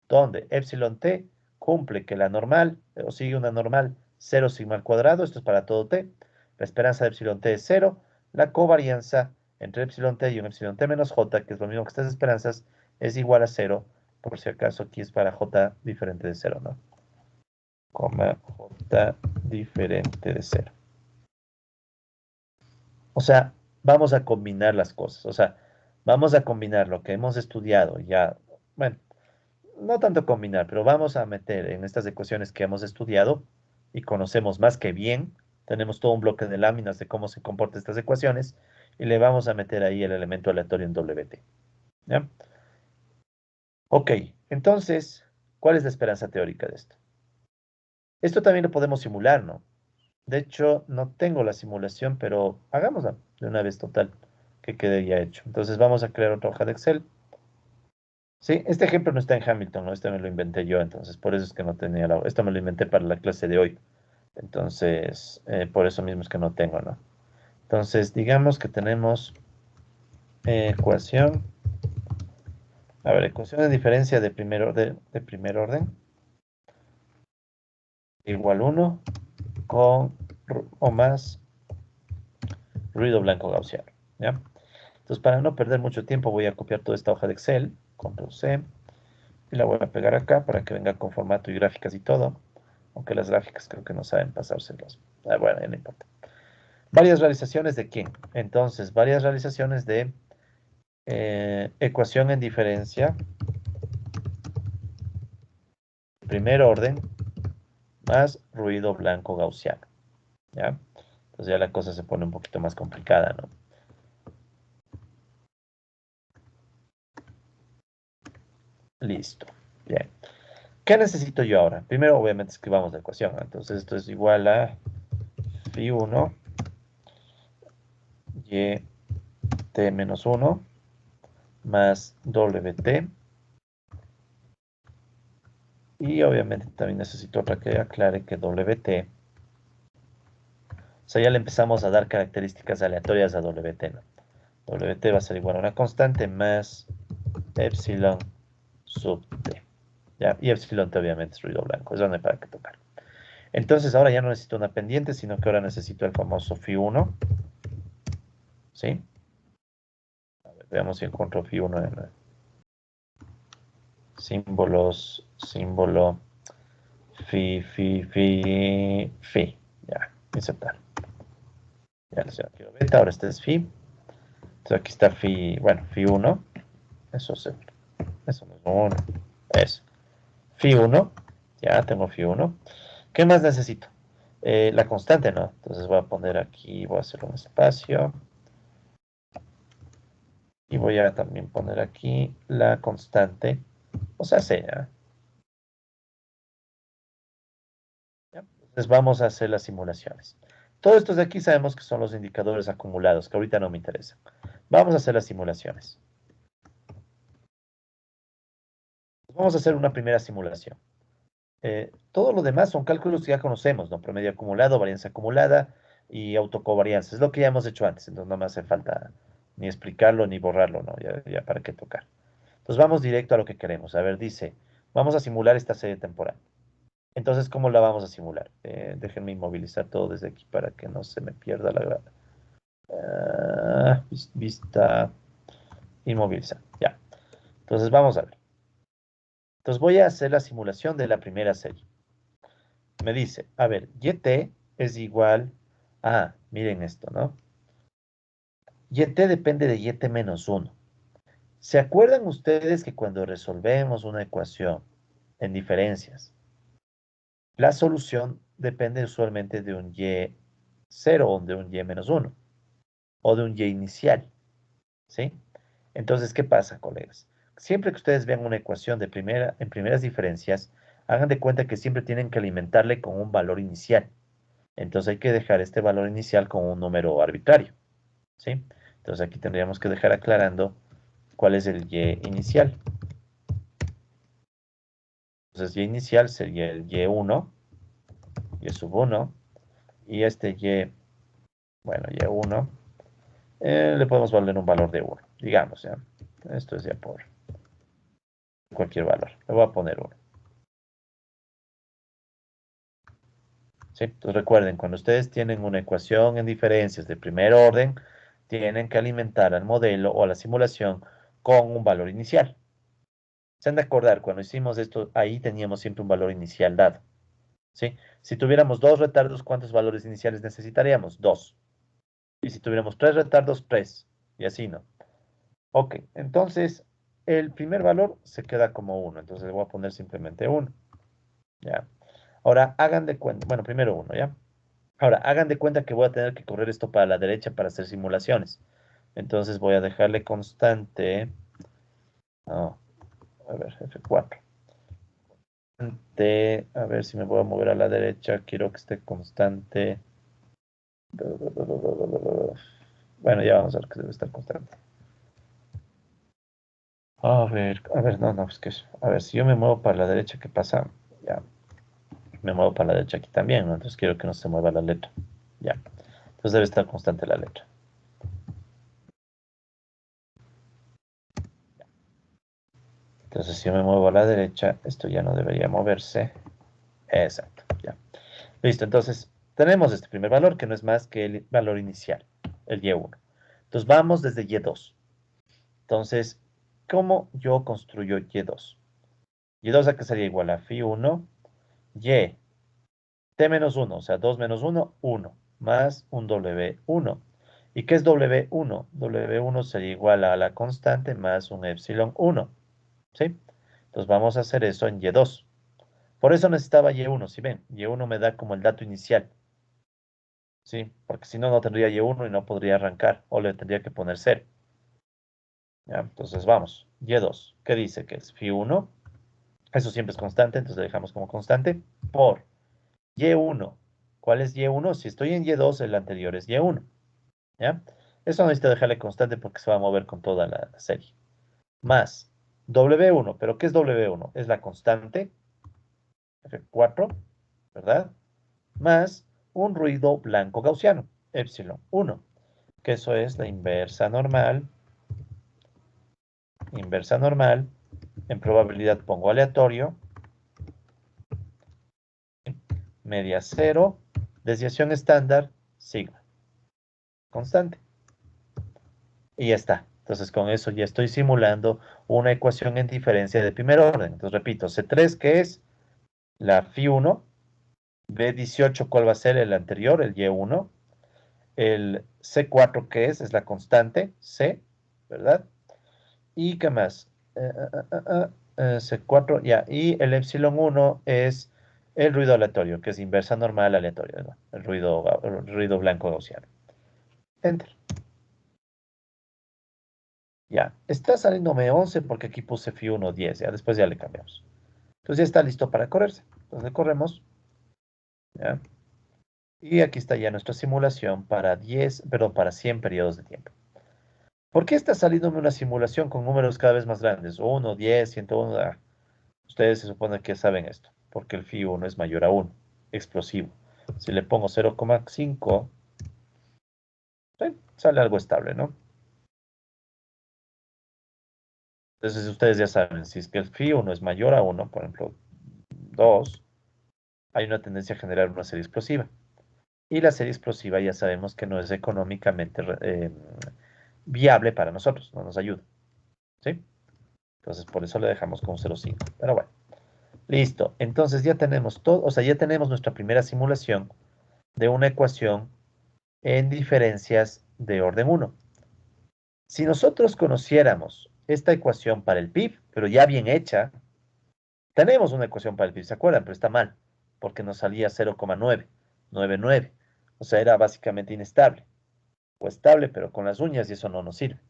donde epsilon t cumple que la normal, o sigue una normal 0 sigma al cuadrado, esto es para todo t, la esperanza de epsilon t es 0, la covarianza entre epsilon t y un epsilon t menos j, que es lo mismo que estas esperanzas, es igual a 0, por si acaso aquí es para j diferente de 0, ¿no? Coma j diferente de 0. O sea, vamos a combinar las cosas, o sea, vamos a combinar lo que hemos estudiado ya, bueno, no tanto combinar, pero vamos a meter en estas ecuaciones que hemos estudiado y conocemos más que bien, tenemos todo un bloque de láminas de cómo se comportan estas ecuaciones y le vamos a meter ahí el elemento aleatorio en WT. ¿Ya? Ok, entonces, ¿cuál es la esperanza teórica de esto? Esto también lo podemos simular, ¿no? De hecho, no tengo la simulación, pero hagámosla de una vez total, que quede ya hecho. Entonces vamos a crear otra hoja de Excel. Sí, este ejemplo no está en Hamilton, ¿no? Este me lo inventé yo, entonces por eso es que no tenía la... Esto me lo inventé para la clase de hoy. Entonces, por eso mismo es que no tengo, ¿no? Entonces, digamos que tenemos ecuación... A ver, ecuación de diferencia de primer orden igual 1 con o más ruido blanco gaussiano, ¿ya? Entonces, para no perder mucho tiempo, voy a copiar toda esta hoja de Excel, control C, y la voy a pegar acá para que venga con formato y gráficas y todo, aunque las gráficas creo que no saben pasárselos. Ah, bueno, ya no importa. ¿Varias realizaciones de quién? Entonces, varias realizaciones de ecuación en diferencia, primer orden, más ruido blanco gaussiano, ¿ya? Entonces ya la cosa se pone un poquito más complicada, ¿no? Listo. Bien. ¿Qué necesito yo ahora? Primero, obviamente, escribamos la ecuación, ¿no? Entonces, esto es igual a phi1 y t menos 1 más wt. Y obviamente también necesito otra que aclare que wt. O sea, ya le empezamos a dar características aleatorias a wt, ¿no? Wt va a ser igual a una constante más epsilon sub t. ¿Ya? Y epsilon t obviamente es ruido blanco, eso no hay para qué tocar. Entonces ahora ya no necesito una pendiente, sino que ahora necesito el famoso phi1. ¿Sí? A ver, veamos si encuentro phi1 en símbolos, símbolo, phi. Ya, insertar. Ya les quiero beta, ahora este es phi. Entonces aquí está phi, bueno, phi1. Eso no es 1. Eso. Phi1. Ya tengo phi1. ¿Qué más necesito? La constante, ¿no? Entonces voy a poner aquí, voy a hacer un espacio. Y voy a también poner aquí la constante, o sea, C, ¿ya? ¿Ya? Entonces vamos a hacer las simulaciones. Todos estos de aquí sabemos que son los indicadores acumulados, que ahorita no me interesan. Vamos a hacer las simulaciones. Vamos a hacer una primera simulación. Todo lo demás son cálculos que ya conocemos, ¿no? Promedio acumulado, varianza acumulada y autocovarianza. Es lo que ya hemos hecho antes, entonces no me hace falta ni explicarlo ni borrarlo, ¿no? Ya para qué tocar. Entonces vamos directo a lo que queremos. A ver, dice, vamos a simular esta serie temporal. Entonces, ¿cómo la vamos a simular? Déjenme inmovilizar todo desde aquí para que no se me pierda la... vista, inmovilizar. Ya. Entonces, vamos a ver. Entonces, voy a hacer la simulación de la primera serie. Me dice, a ver, YT es igual a, miren esto, ¿no? YT depende de YT menos uno. ¿Se acuerdan ustedes que cuando resolvemos una ecuación en diferencias, la solución depende usualmente de un Y0 o de un Y menos uno o de un Y inicial, ¿sí? Entonces, ¿qué pasa, colegas? Siempre que ustedes vean una ecuación en primeras diferencias, hagan de cuenta que siempre tienen que alimentarle con un valor inicial. Entonces hay que dejar este valor inicial con un número arbitrario, ¿sí? Entonces aquí tendríamos que dejar aclarando cuál es el Y inicial. Entonces Y inicial sería el Y1, Y sub 1, y este Y, bueno, Y1, le podemos poner un valor de 1, digamos, ¿ya? Esto es ya por cualquier valor. Le voy a poner 1. ¿Sí? Entonces recuerden, cuando ustedes tienen una ecuación en diferencias de primer orden, tienen que alimentar al modelo o a la simulación con un valor inicial. Se han de acordar, cuando hicimos esto, ahí teníamos siempre un valor inicial dado. ¿Sí? Si tuviéramos dos retardos, ¿cuántos valores iniciales necesitaríamos? Dos. Y si tuviéramos tres retardos, tres. Y así, ¿no? Ok, entonces el primer valor se queda como uno. Entonces le voy a poner simplemente uno. ¿Ya? Ahora hagan de cuenta, bueno, primero uno, ¿ya? Ahora hagan de cuenta que voy a tener que correr esto para la derecha para hacer simulaciones. Entonces voy a dejarle constante. No, a ver, F4. A ver si me voy a mover a la derecha. Quiero que esté constante. Bueno, ya vamos a ver que debe estar constante. A ver, no, no, es que a ver, si yo me muevo para la derecha, ¿qué pasa? Ya, me muevo para la derecha aquí también, ¿no? Entonces quiero que no se mueva la letra. Ya, entonces debe estar constante la letra. Entonces si yo me muevo a la derecha, esto ya no debería moverse. Exacto, ya. Listo, entonces tenemos este primer valor que no es más que el valor inicial, el Y1. Entonces vamos desde Y2. Entonces, ¿cómo yo construyo Y2? Y2 a que sería igual a Φ1, Y, T menos 1, o sea, 2 menos 1, 1, más un W1. ¿Y qué es W1? W1 sería igual a la constante más un epsilon 1, ¿sí? Entonces vamos a hacer eso en Y2. Por eso necesitaba Y1, si ven, Y1 me da como el dato inicial, ¿sí? Porque si no, no tendría Y1 y no podría arrancar, o le tendría que poner 0. ¿Ya? Entonces vamos, Y2, ¿qué dice? Que es Φ1, eso siempre es constante, entonces lo dejamos como constante, por Y1. ¿Cuál es Y1? Si estoy en Y2, el anterior es Y1, ¿ya? Eso no necesito dejarle constante porque se va a mover con toda la serie. Más W1, ¿pero qué es W1? Es la constante, F4, ¿verdad? Más un ruido blanco gaussiano, epsilon 1, que eso es la inversa normal, en probabilidad pongo aleatorio, media 0, desviación estándar, sigma, constante. Y ya está. Entonces con eso ya estoy simulando una ecuación en diferencia de primer orden. Entonces repito, C3 que es la Φ1, B18 ¿cuál va a ser el anterior? El Y1. El C4 que es la constante, C, ¿verdad? ¿Y qué más? C4, ya. Y el epsilon 1 es el ruido aleatorio, que es inversa normal aleatorio, ¿no? El ruido blanco gaussiano. Enter. Ya, está saliéndome 11 porque aquí puse phi 1 10, ya, después ya le cambiamos. Entonces ya está listo para correrse. Entonces le corremos, ya. Y aquí está ya nuestra simulación para 10, perdón, para 100 periodos de tiempo. ¿Por qué está saliéndome una simulación con números cada vez más grandes? 1, 10, 101. Ustedes se supone que saben esto, porque el phi 1 es mayor a 1, explosivo. Si le pongo 0,5, sale algo estable, ¿no? Entonces ustedes ya saben, si es que el phi 1 es mayor a 1, por ejemplo, 2, hay una tendencia a generar una serie explosiva. Y la serie explosiva ya sabemos que no es económicamente viable para nosotros, no nos ayuda, ¿sí? Entonces por eso le dejamos con 0,5. Pero bueno, listo. Entonces ya tenemos todo, o sea, ya tenemos nuestra primera simulación de una ecuación en diferencias de orden 1. Si nosotros conociéramos esta ecuación para el PIB, pero ya bien hecha, tenemos una ecuación para el PIB, ¿se acuerdan? Pero está mal, porque nos salía 0,999. O sea, era básicamente inestable, o estable, pero con las uñas y eso no nos sirve.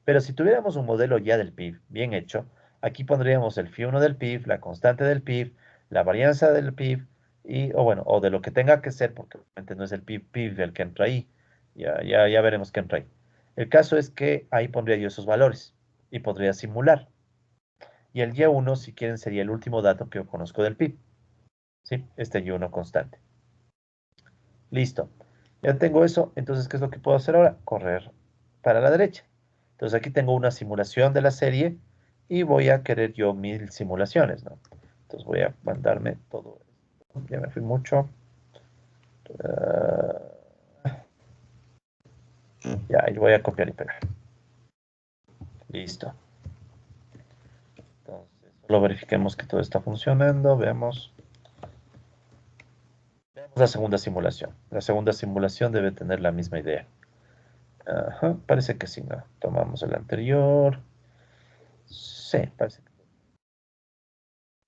Pero si tuviéramos un modelo ya del PIB bien hecho, aquí pondríamos el phi 1 del PIB, la constante del PIB, la varianza del PIB, y, o bueno, o de lo que tenga que ser, porque obviamente no es el PIB el que entra ahí. Ya veremos qué entra ahí. El caso es que ahí pondría yo esos valores y podría simular. Y el Y1, si quieren, sería el último dato que yo conozco del PIB. ¿Sí? Este Y1 constante. Listo. Ya tengo eso. Entonces, ¿qué es lo que puedo hacer ahora? Correr para la derecha. Entonces, aquí tengo una simulación de la serie y voy a querer yo 1000 simulaciones, ¿no? Entonces, voy a mandarme todo esto. Ya me fui mucho. Ya, ahí voy a copiar y pegar. Listo. Entonces, solo verifiquemos que todo está funcionando. Veamos. Veamos la segunda simulación. La segunda simulación debe tener la misma idea. Ajá, parece que sí, ¿no? Tomamos el anterior. Sí, parece que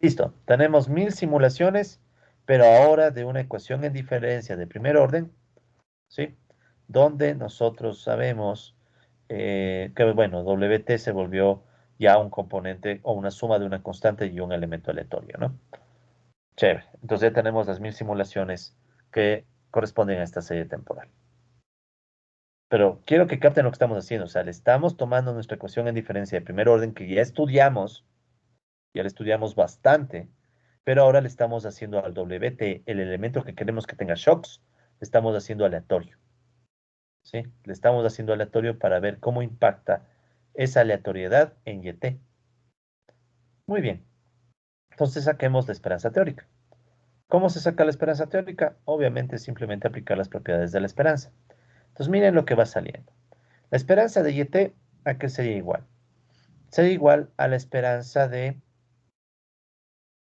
listo. Tenemos 1000 simulaciones, pero ahora de una ecuación en diferencia de primer orden, ¿sí? Donde nosotros sabemos que, bueno, WT se volvió ya un componente o una suma de una constante y un elemento aleatorio, ¿no? Chévere. Entonces ya tenemos las 1000 simulaciones que corresponden a esta serie temporal. Pero quiero que capten lo que estamos haciendo. O sea, le estamos tomando nuestra ecuación en diferencia de primer orden que ya la estudiamos bastante, pero ahora le estamos haciendo al WT, el elemento que queremos que tenga shocks, le estamos haciendo aleatorio, ¿sí? Le estamos haciendo aleatorio para ver cómo impacta esa aleatoriedad en YT. Muy bien. Entonces saquemos la esperanza teórica. ¿Cómo se saca la esperanza teórica? Obviamente simplemente aplicar las propiedades de la esperanza. Entonces miren lo que va saliendo. La esperanza de YT, ¿a qué sería igual? Sería igual a la esperanza de...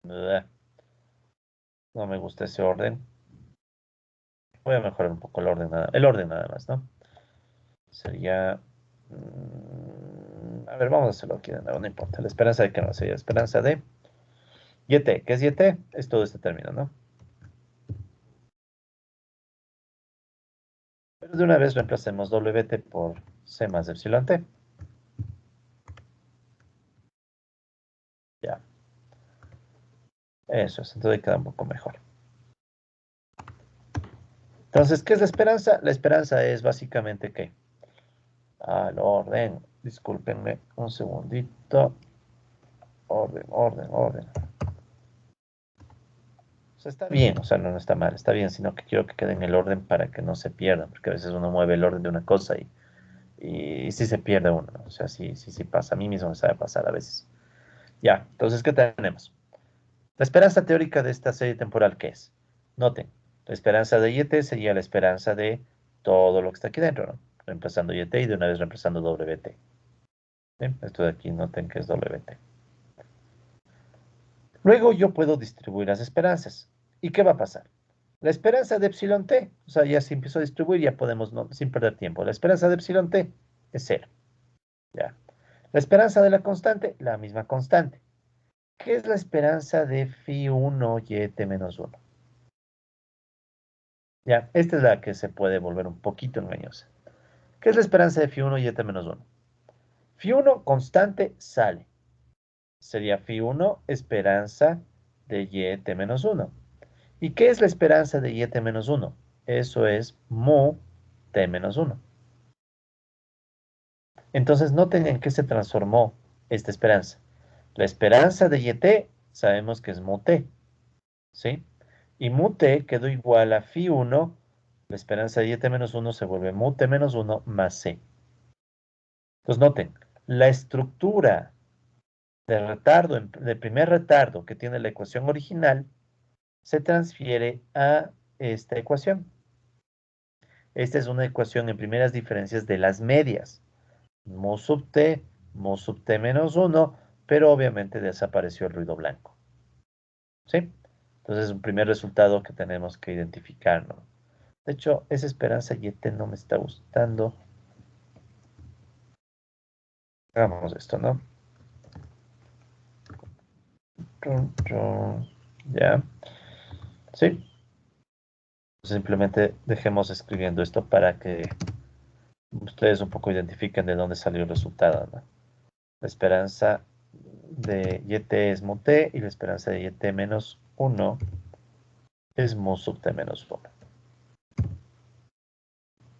No me gusta ese orden. Voy a mejorar un poco el orden nada más, ¿no? Sería... a ver, vamos a hacerlo aquí de nuevo, no importa. La esperanza de que no sería esperanza de YT. ¿Qué es YT? Es todo este término, ¿no? Pero de una vez reemplacemos WT por C más epsilon T. Ya, eso es. Entonces queda un poco mejor. Entonces, ¿qué es la esperanza? La esperanza es básicamente ¿qué? Al orden. Discúlpenme un segundito. Orden, orden, orden. O sea, está bien, o sea, no está mal, está bien, sino que quiero que quede en el orden para que no se pierdan, porque a veces uno mueve el orden de una cosa y sí se pierde uno, ¿no? O sea, sí pasa, a mí mismo me sabe pasar a veces. Ya, entonces, ¿qué tenemos? La esperanza teórica de esta serie temporal, ¿qué es? Noten, la esperanza de YT sería la esperanza de todo lo que está aquí dentro, ¿no? Reemplazando YT y de una vez reemplazando WT. ¿Bien? Esto de aquí, noten que es WT. Luego yo puedo distribuir las esperanzas. ¿Y qué va a pasar? La esperanza de epsilon t, o sea, ya se empezó a distribuir, ya podemos, sin perder tiempo. La esperanza de epsilon t es cero. ¿Ya? La esperanza de la constante, la misma constante. ¿Qué es la esperanza de phi 1 y t menos 1? Ya, esta es la que se puede volver un poquito engañosa. ¿Qué es la esperanza de phi 1 y t menos 1? Phi1 constante sale. Sería Phi1 esperanza de YT menos 1. ¿Y qué es la esperanza de YT menos 1? Eso es mu T menos 1. Entonces noten en qué se transformó esta esperanza. La esperanza de YT sabemos que es mu T, ¿sí? Y mu T quedó igual a Phi1, la esperanza de YT menos 1 se vuelve mu T menos 1 más C. Entonces noten, la estructura de retardo, de primer retardo que tiene la ecuación original, se transfiere a esta ecuación. Esta es una ecuación en primeras diferencias de las medias. Mu sub t menos 1, pero obviamente desapareció el ruido blanco. ¿Sí? Entonces es un primer resultado que tenemos que identificar, ¿no? De hecho, esa esperanza y t no me está gustando. Hagamos esto, ¿no? Ya. Sí. Simplemente dejemos escribiendo esto para que ustedes un poco identifiquen de dónde salió el resultado, ¿no? La esperanza de YT es mu t y la esperanza de YT menos 1 es mu sub t menos 1.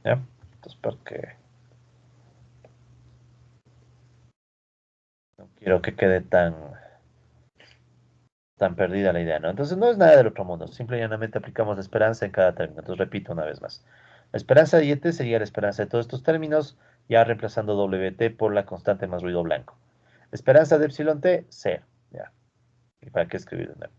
¿Ya? Entonces, porque no quiero que quede tan perdida la idea, ¿no? Entonces no es nada del otro mundo, simple y llanamente aplicamos la esperanza en cada término. Entonces repito una vez más. La esperanza de YT sería la esperanza de todos estos términos, ya reemplazando WT por la constante más ruido blanco. La esperanza de epsilon t, 0. Ya. ¿Y para qué escribir de nuevo?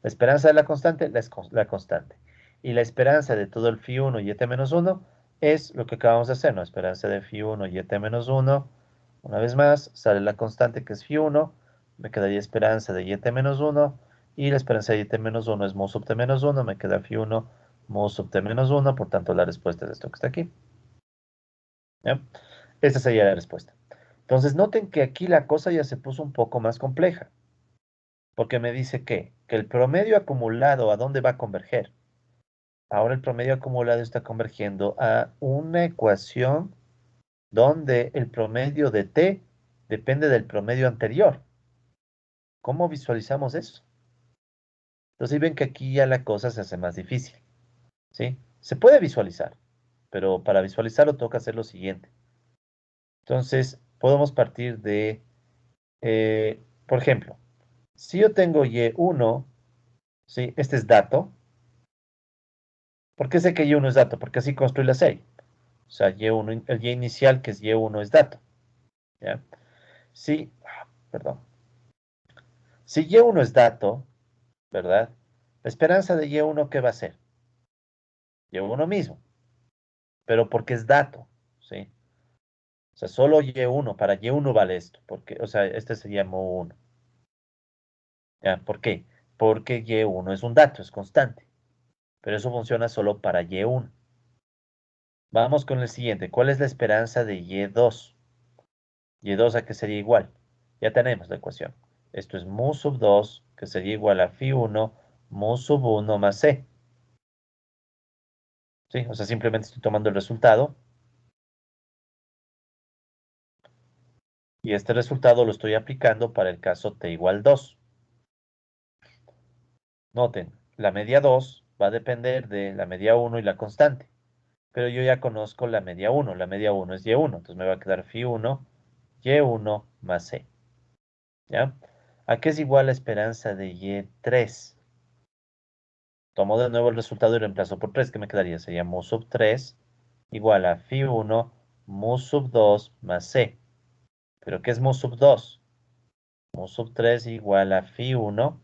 La esperanza de la constante, la constante. Y la esperanza de todo el phi1 y et menos 1 es lo que acabamos de hacer, ¿no? Esperanza de phi1 y et menos 1. Una vez más, sale la constante que es phi1. Me quedaría esperanza de et menos 1. Y la esperanza de et menos 1 es mu sub t menos 1. Me queda phi1 mu sub t menos 1. Por tanto, la respuesta es esto que está aquí. ¿Ya? Esta sería la respuesta. Entonces, noten que aquí la cosa ya se puso un poco más compleja. Porque me dice que el promedio acumulado, ¿a dónde va a converger? Ahora el promedio acumulado está convergiendo a una ecuación donde el promedio de t depende del promedio anterior. ¿Cómo visualizamos eso? Entonces ven que aquí ya la cosa se hace más difícil, ¿sí? Se puede visualizar, pero para visualizarlo toca hacer lo siguiente. Entonces, podemos partir de, por ejemplo, si yo tengo y1, ¿sí? Este es dato. ¿Por qué sé que y1 es dato? Porque así construí la serie. O sea, y1, el y inicial, que es y1, es dato. ¿Ya? Si, perdón. Si y1 es dato, ¿verdad? La esperanza de y1, ¿qué va a ser? Y1 mismo, pero porque es dato, ¿sí? O sea, solo y1, para y1 vale esto, porque, o sea, este sería mu1. ¿Ya? ¿Por qué? Porque y1 es un dato, es constante, pero eso funciona solo para y1. Vamos con el siguiente. ¿Cuál es la esperanza de y2? Y2 a qué sería igual. Ya tenemos la ecuación. Esto es mu sub 2, que sería igual a phi1 mu sub 1 más c. ¿Sí? O sea, simplemente estoy tomando el resultado. Y este resultado lo estoy aplicando para el caso t igual 2. Noten, la media 2 va a depender de la media 1 y la constante. Pero yo ya conozco la media 1. La media 1 es y1. Entonces me va a quedar phi1 y1 más c. ¿Ya? ¿A qué es igual la esperanza de y3? Tomo de nuevo el resultado y reemplazo por 3. ¿Qué me quedaría? Sería mu sub 3 igual a phi1 mu sub 2 más c. ¿Pero qué es mu sub 2? Mu sub 3 igual a phi1.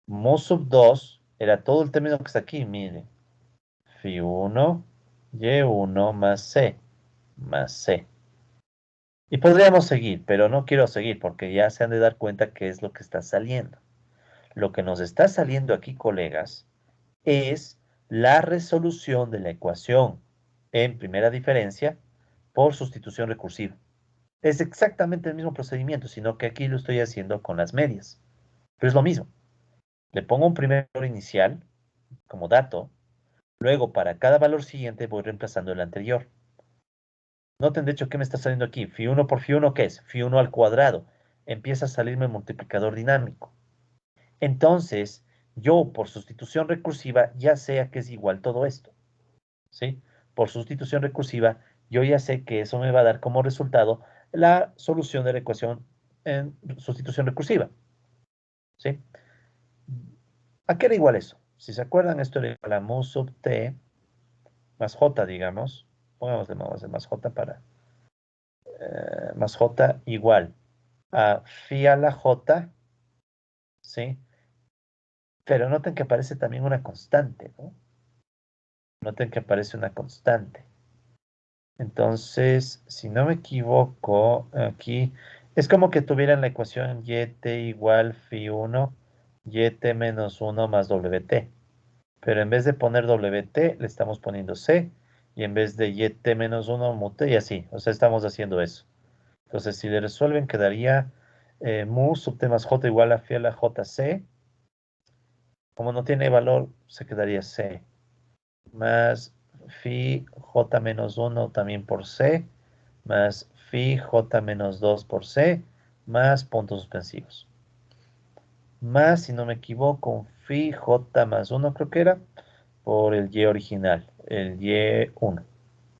Mu sub 2 era todo el término que está aquí, mire. Phi1 y1 más c. Más c. Y podríamos seguir, pero no quiero seguir porque ya se han de dar cuenta qué es lo que está saliendo. Lo que nos está saliendo aquí, colegas, es la resolución de la ecuación en primera diferencia por sustitución recursiva. Es exactamente el mismo procedimiento, sino que aquí lo estoy haciendo con las medias. Pero es lo mismo. Le pongo un primer valor inicial como dato, luego para cada valor siguiente voy reemplazando el anterior. Noten, de hecho, ¿qué me está saliendo aquí? Φ1 por Φ1, ¿qué es? Φ1 al cuadrado. Empieza a salirme el multiplicador dinámico. Entonces, yo por sustitución recursiva ya sé a qué es igual todo esto. ¿Sí? Por sustitución recursiva, yo ya sé que eso me va a dar como resultado la solución de la ecuación en sustitución recursiva. ¿Sí? ¿A qué era igual eso? Si se acuerdan, esto era igual a mu sub t más j, digamos. Pongámosle más j para más j igual a phi a la j, ¿sí? Pero noten que aparece también una constante, ¿no? Noten que aparece una constante. Entonces, si no me equivoco, aquí es como que tuvieran la ecuación yt igual phi1, yt menos 1 más wt. Pero en vez de poner wt, le estamos poniendo c. Y en vez de yt menos 1, mut y así. O sea, estamos haciendo eso. Entonces, si le resuelven, quedaría mu sub t más j igual a phi a la jc. Como no tiene valor, se quedaría c. Más phi j menos 1 también por c. Más phi j menos 2 por c. Más puntos suspensivos. Más, si no me equivoco, un phi j más 1 creo que era. Por el y original. El y1.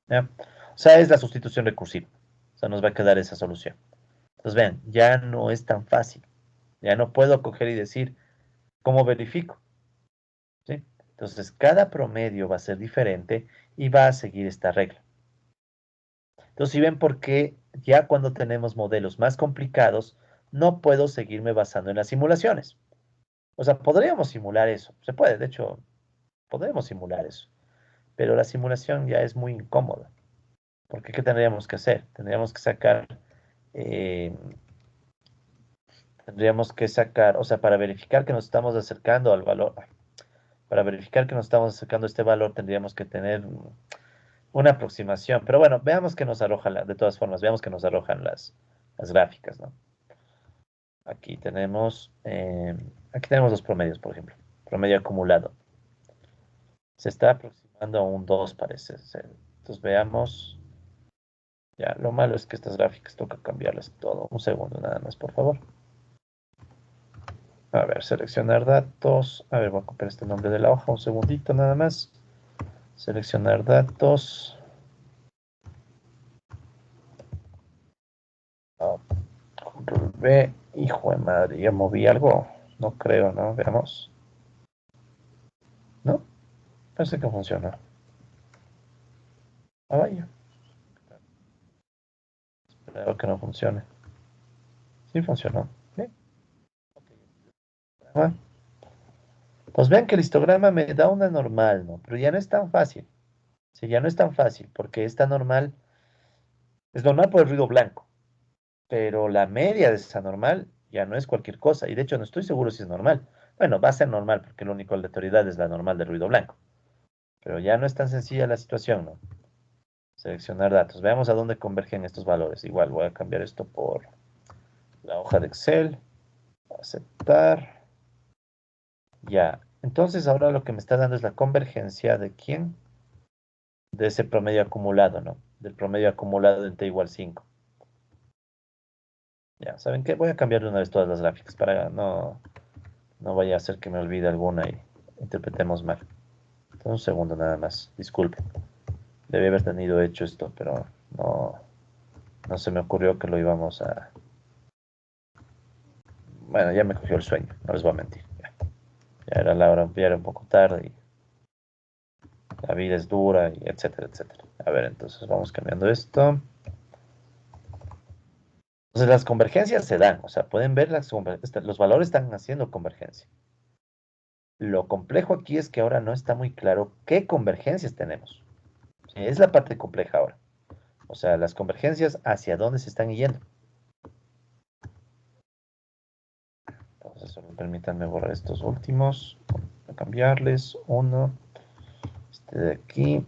¿Ya? O sea, es la sustitución recursiva. O sea, nos va a quedar esa solución. Entonces, vean, ya no es tan fácil. Ya no puedo coger y decir, ¿cómo verifico? ¿Sí? Entonces, cada promedio va a ser diferente y va a seguir esta regla. Entonces, si ven por qué ya cuando tenemos modelos más complicados, no puedo seguirme basando en las simulaciones. O sea, podríamos simular eso. Se puede, de hecho, podemos simular eso. Pero la simulación ya es muy incómoda. Porque ¿qué tendríamos que hacer? Eh, tendríamos que sacar, o sea, para verificar que nos estamos acercando al valor, para verificar que nos estamos acercando a este valor, tendríamos que tener una aproximación. Pero bueno, veamos que nos arrojan, de todas formas, veamos que nos arrojan las gráficas, ¿no? Aquí tenemos los promedios, por ejemplo. Promedio acumulado. Se está aproximando a un 2 parece ser. Entonces veamos. Ya, lo malo es que estas gráficas toca cambiarlas todo. Un segundo nada más, por favor. A ver, seleccionar datos. A ver, voy a copiar este nombre de la hoja. Un segundito nada más. Seleccionar datos. Ah, Control V. Hijo de madre, ya moví algo. No creo, ¿no? Veamos. ¿No? Parece que funciona. Ah, vaya. Espero que no funcione. Sí funcionó. Sí. Ah, pues vean que el histograma me da una normal, ¿no? Pero ya no es tan fácil. Sí, ya no es tan fácil, porque esta normal es normal por el ruido blanco, pero la media de esa normal ya no es cualquier cosa. Y de hecho no estoy seguro si es normal. Bueno, va a ser normal, porque lo único aleatoriedad es la normal del ruido blanco. Pero ya no es tan sencilla la situación, ¿no? Seleccionar datos. Veamos a dónde convergen estos valores. Igual voy a cambiar esto por la hoja de Excel. Aceptar. Ya. Entonces ahora lo que me está dando es la convergencia de quién? De ese promedio acumulado, ¿no? Del promedio acumulado en t igual 5. Ya, ¿saben qué? Voy a cambiar de una vez todas las gráficas para no vaya a ser que me olvide alguna y interpretemos mal. Entonces, un segundo nada más. Disculpen. Debí haber tenido hecho esto, pero no se me ocurrió que lo íbamos a... Bueno, ya me cogió el sueño, no les voy a mentir. Ya era la hora, ya era un poco tarde y la vida es dura y etcétera, etcétera. A ver, entonces vamos cambiando esto. Entonces las convergencias se dan, o sea, pueden ver los valores están haciendo convergencia. Lo complejo aquí es que ahora no está muy claro qué convergencias tenemos. Sí, es la parte compleja ahora. O sea, las convergencias hacia dónde se están yendo. Entonces, solo permítanme borrar estos últimos. Voy a cambiarles. Uno, este de aquí.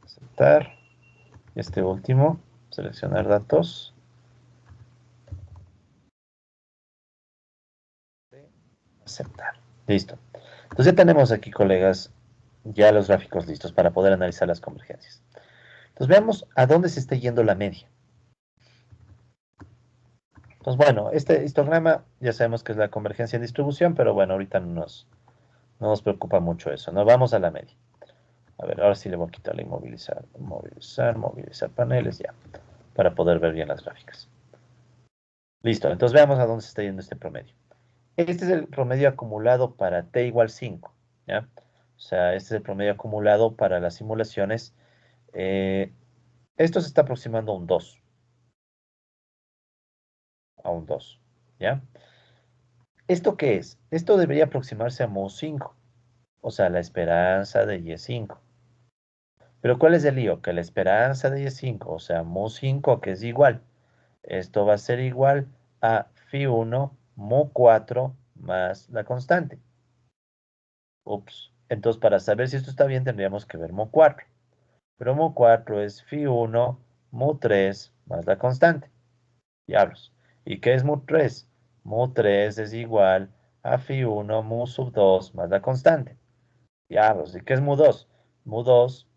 Aceptar. Este último, seleccionar datos. Aceptar. Listo. Entonces ya tenemos aquí, colegas, ya los gráficos listos para poder analizar las convergencias. Entonces veamos a dónde se está yendo la media. Entonces, bueno, este histograma ya sabemos que es la convergencia en distribución, pero bueno, ahorita no nos preocupa mucho eso, ¿no? Vamos a la media. A ver, ahora sí le voy a quitar la inmovilizar, movilizar paneles, ya, para poder ver bien las gráficas. Listo, entonces veamos a dónde se está yendo este promedio. Este es el promedio acumulado para t igual 5, ¿ya? O sea, este es el promedio acumulado para las simulaciones. Eh, Esto se está aproximando a un 2, ¿ya? ¿Esto qué es? Esto debería aproximarse a mu 5, o sea, la esperanza de y5. Pero ¿cuál es el lío? Que la esperanza de y5, o sea, mu 5, que es igual. Esto va a ser igual a phi1 mu 4 más la constante. Ups. Entonces, para saber si esto está bien, tendríamos que ver mu 4. Pero mu 4 es phi1 mu 3 más la constante. Diablos. ¿Y qué es mu 3? Mu 3 es igual a phi1 mu 2 más la constante. Diablos. ¿Y qué es mu 2? Mu 2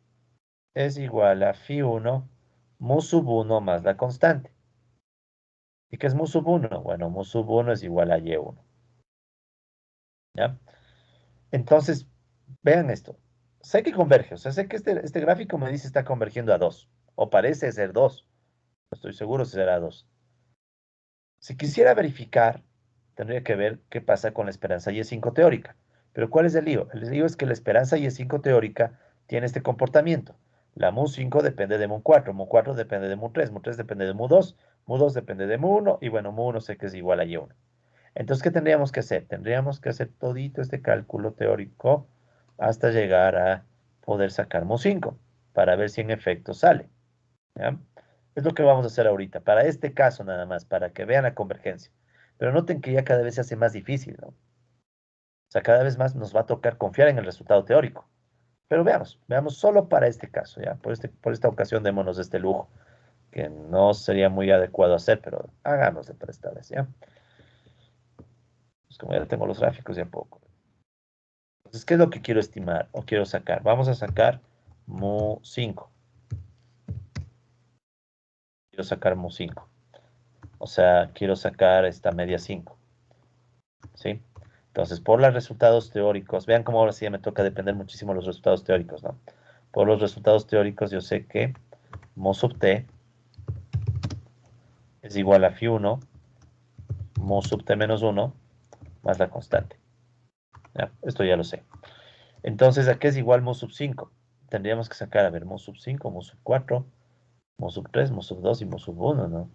es igual a phi1 mu 1 más la constante. ¿Y qué es mu 1? Bueno, mu 1 es igual a y1. ¿Ya? Entonces, vean esto. Sé que converge, o sea, sé que este gráfico me dice está convergiendo a 2, o parece ser 2. No estoy seguro si será 2. Si quisiera verificar, tendría que ver qué pasa con la esperanza y5 teórica. Pero ¿cuál es el lío? El lío es que la esperanza y5 teórica tiene este comportamiento. La mu 5 depende de mu 4, mu 4 depende de mu 3, mu 3 depende de mu 2, mu 2 depende de mu 1, y bueno, mu 1 sé que es igual a y1. Entonces, ¿qué tendríamos que hacer? Tendríamos que hacer todito este cálculo teórico hasta llegar a poder sacar mu 5 para ver si en efecto sale. ¿Ya? Es lo que vamos a hacer ahorita, para este caso nada más, para que vean la convergencia. Pero noten que ya cada vez se hace más difícil, ¿no? O sea, cada vez más nos va a tocar confiar en el resultado teórico. Pero veamos solo para este caso, ¿ya? Por esta ocasión démonos este lujo, que no sería muy adecuado hacer, pero hagámoslo para esta vez, ¿ya? Pues como ya tengo los gráficos, ya poco. Entonces, ¿qué es lo que quiero estimar o quiero sacar? Vamos a sacar mu 5. Quiero sacar mu 5. O sea, quiero sacar esta media 5. ¿Sí? Entonces, por los resultados teóricos, vean cómo ahora sí ya me toca depender muchísimo de los resultados teóricos, ¿no? Por los resultados teóricos, yo sé que mu t es igual a phi1 mu t-1 más la constante. ¿Ya? Esto ya lo sé. Entonces, ¿a qué es igual mu 5? Tendríamos que sacar, a ver, mu 5, mu 4, mu 3, mu 2 y mu 1, ¿no?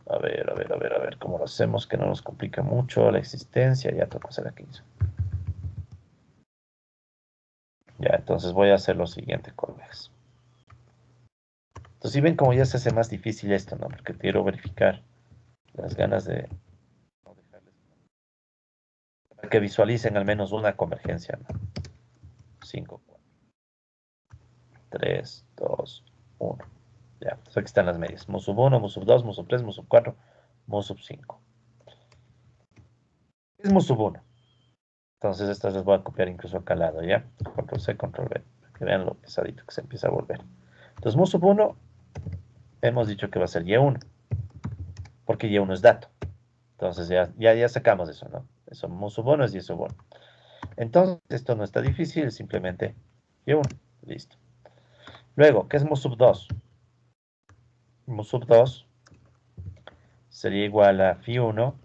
A ver, ¿cómo lo hacemos? Que no nos complica mucho la existencia. Ya toca hacer aquí. Ya, entonces voy a hacer lo siguiente, colegas. Entonces, si ven cómo ya se hace más difícil esto, ¿no? Porque quiero verificar las ganas de no dejarles, para que visualicen al menos una convergencia, ¿no? 5, 4, 3, 2, 1. Ya, entonces aquí están las medias. Mu 1, mu 2, mu 3, mu 4, mu 5. ¿Qué es mu 1? Entonces, estas las voy a copiar incluso acá al lado, ¿ya? Control C, Control V, para que vean lo pesadito que se empieza a volver. Entonces, mu 1 hemos dicho que va a ser y1, porque y1 es dato. Entonces, ya sacamos eso, ¿no? Eso mu 1 es y1. Entonces, esto no está difícil, es simplemente y1. Listo. Luego, ¿qué es mu 2? Mu 2 sería igual a phi1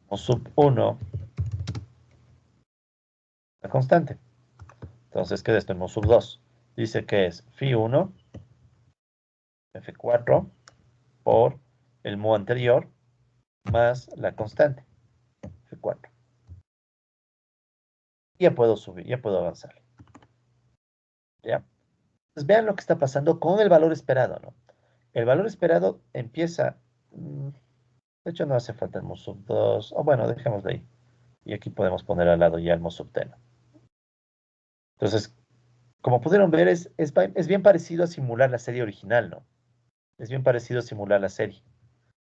mu 1, la constante. Entonces, ¿qué es esto? Mu 2 dice que es phi1 f4 por el mu anterior más la constante f4. Ya puedo subir, ya puedo avanzar. ¿Ya? Entonces, vean lo que está pasando con el valor esperado, ¿no? El valor esperado empieza. De hecho, no hace falta el mu 2. O bueno, dejémoslo ahí. Y aquí podemos poner al lado ya el mu-t. Entonces, como pudieron ver, es bien parecido a simular la serie original, ¿no? Es bien parecido a simular la serie.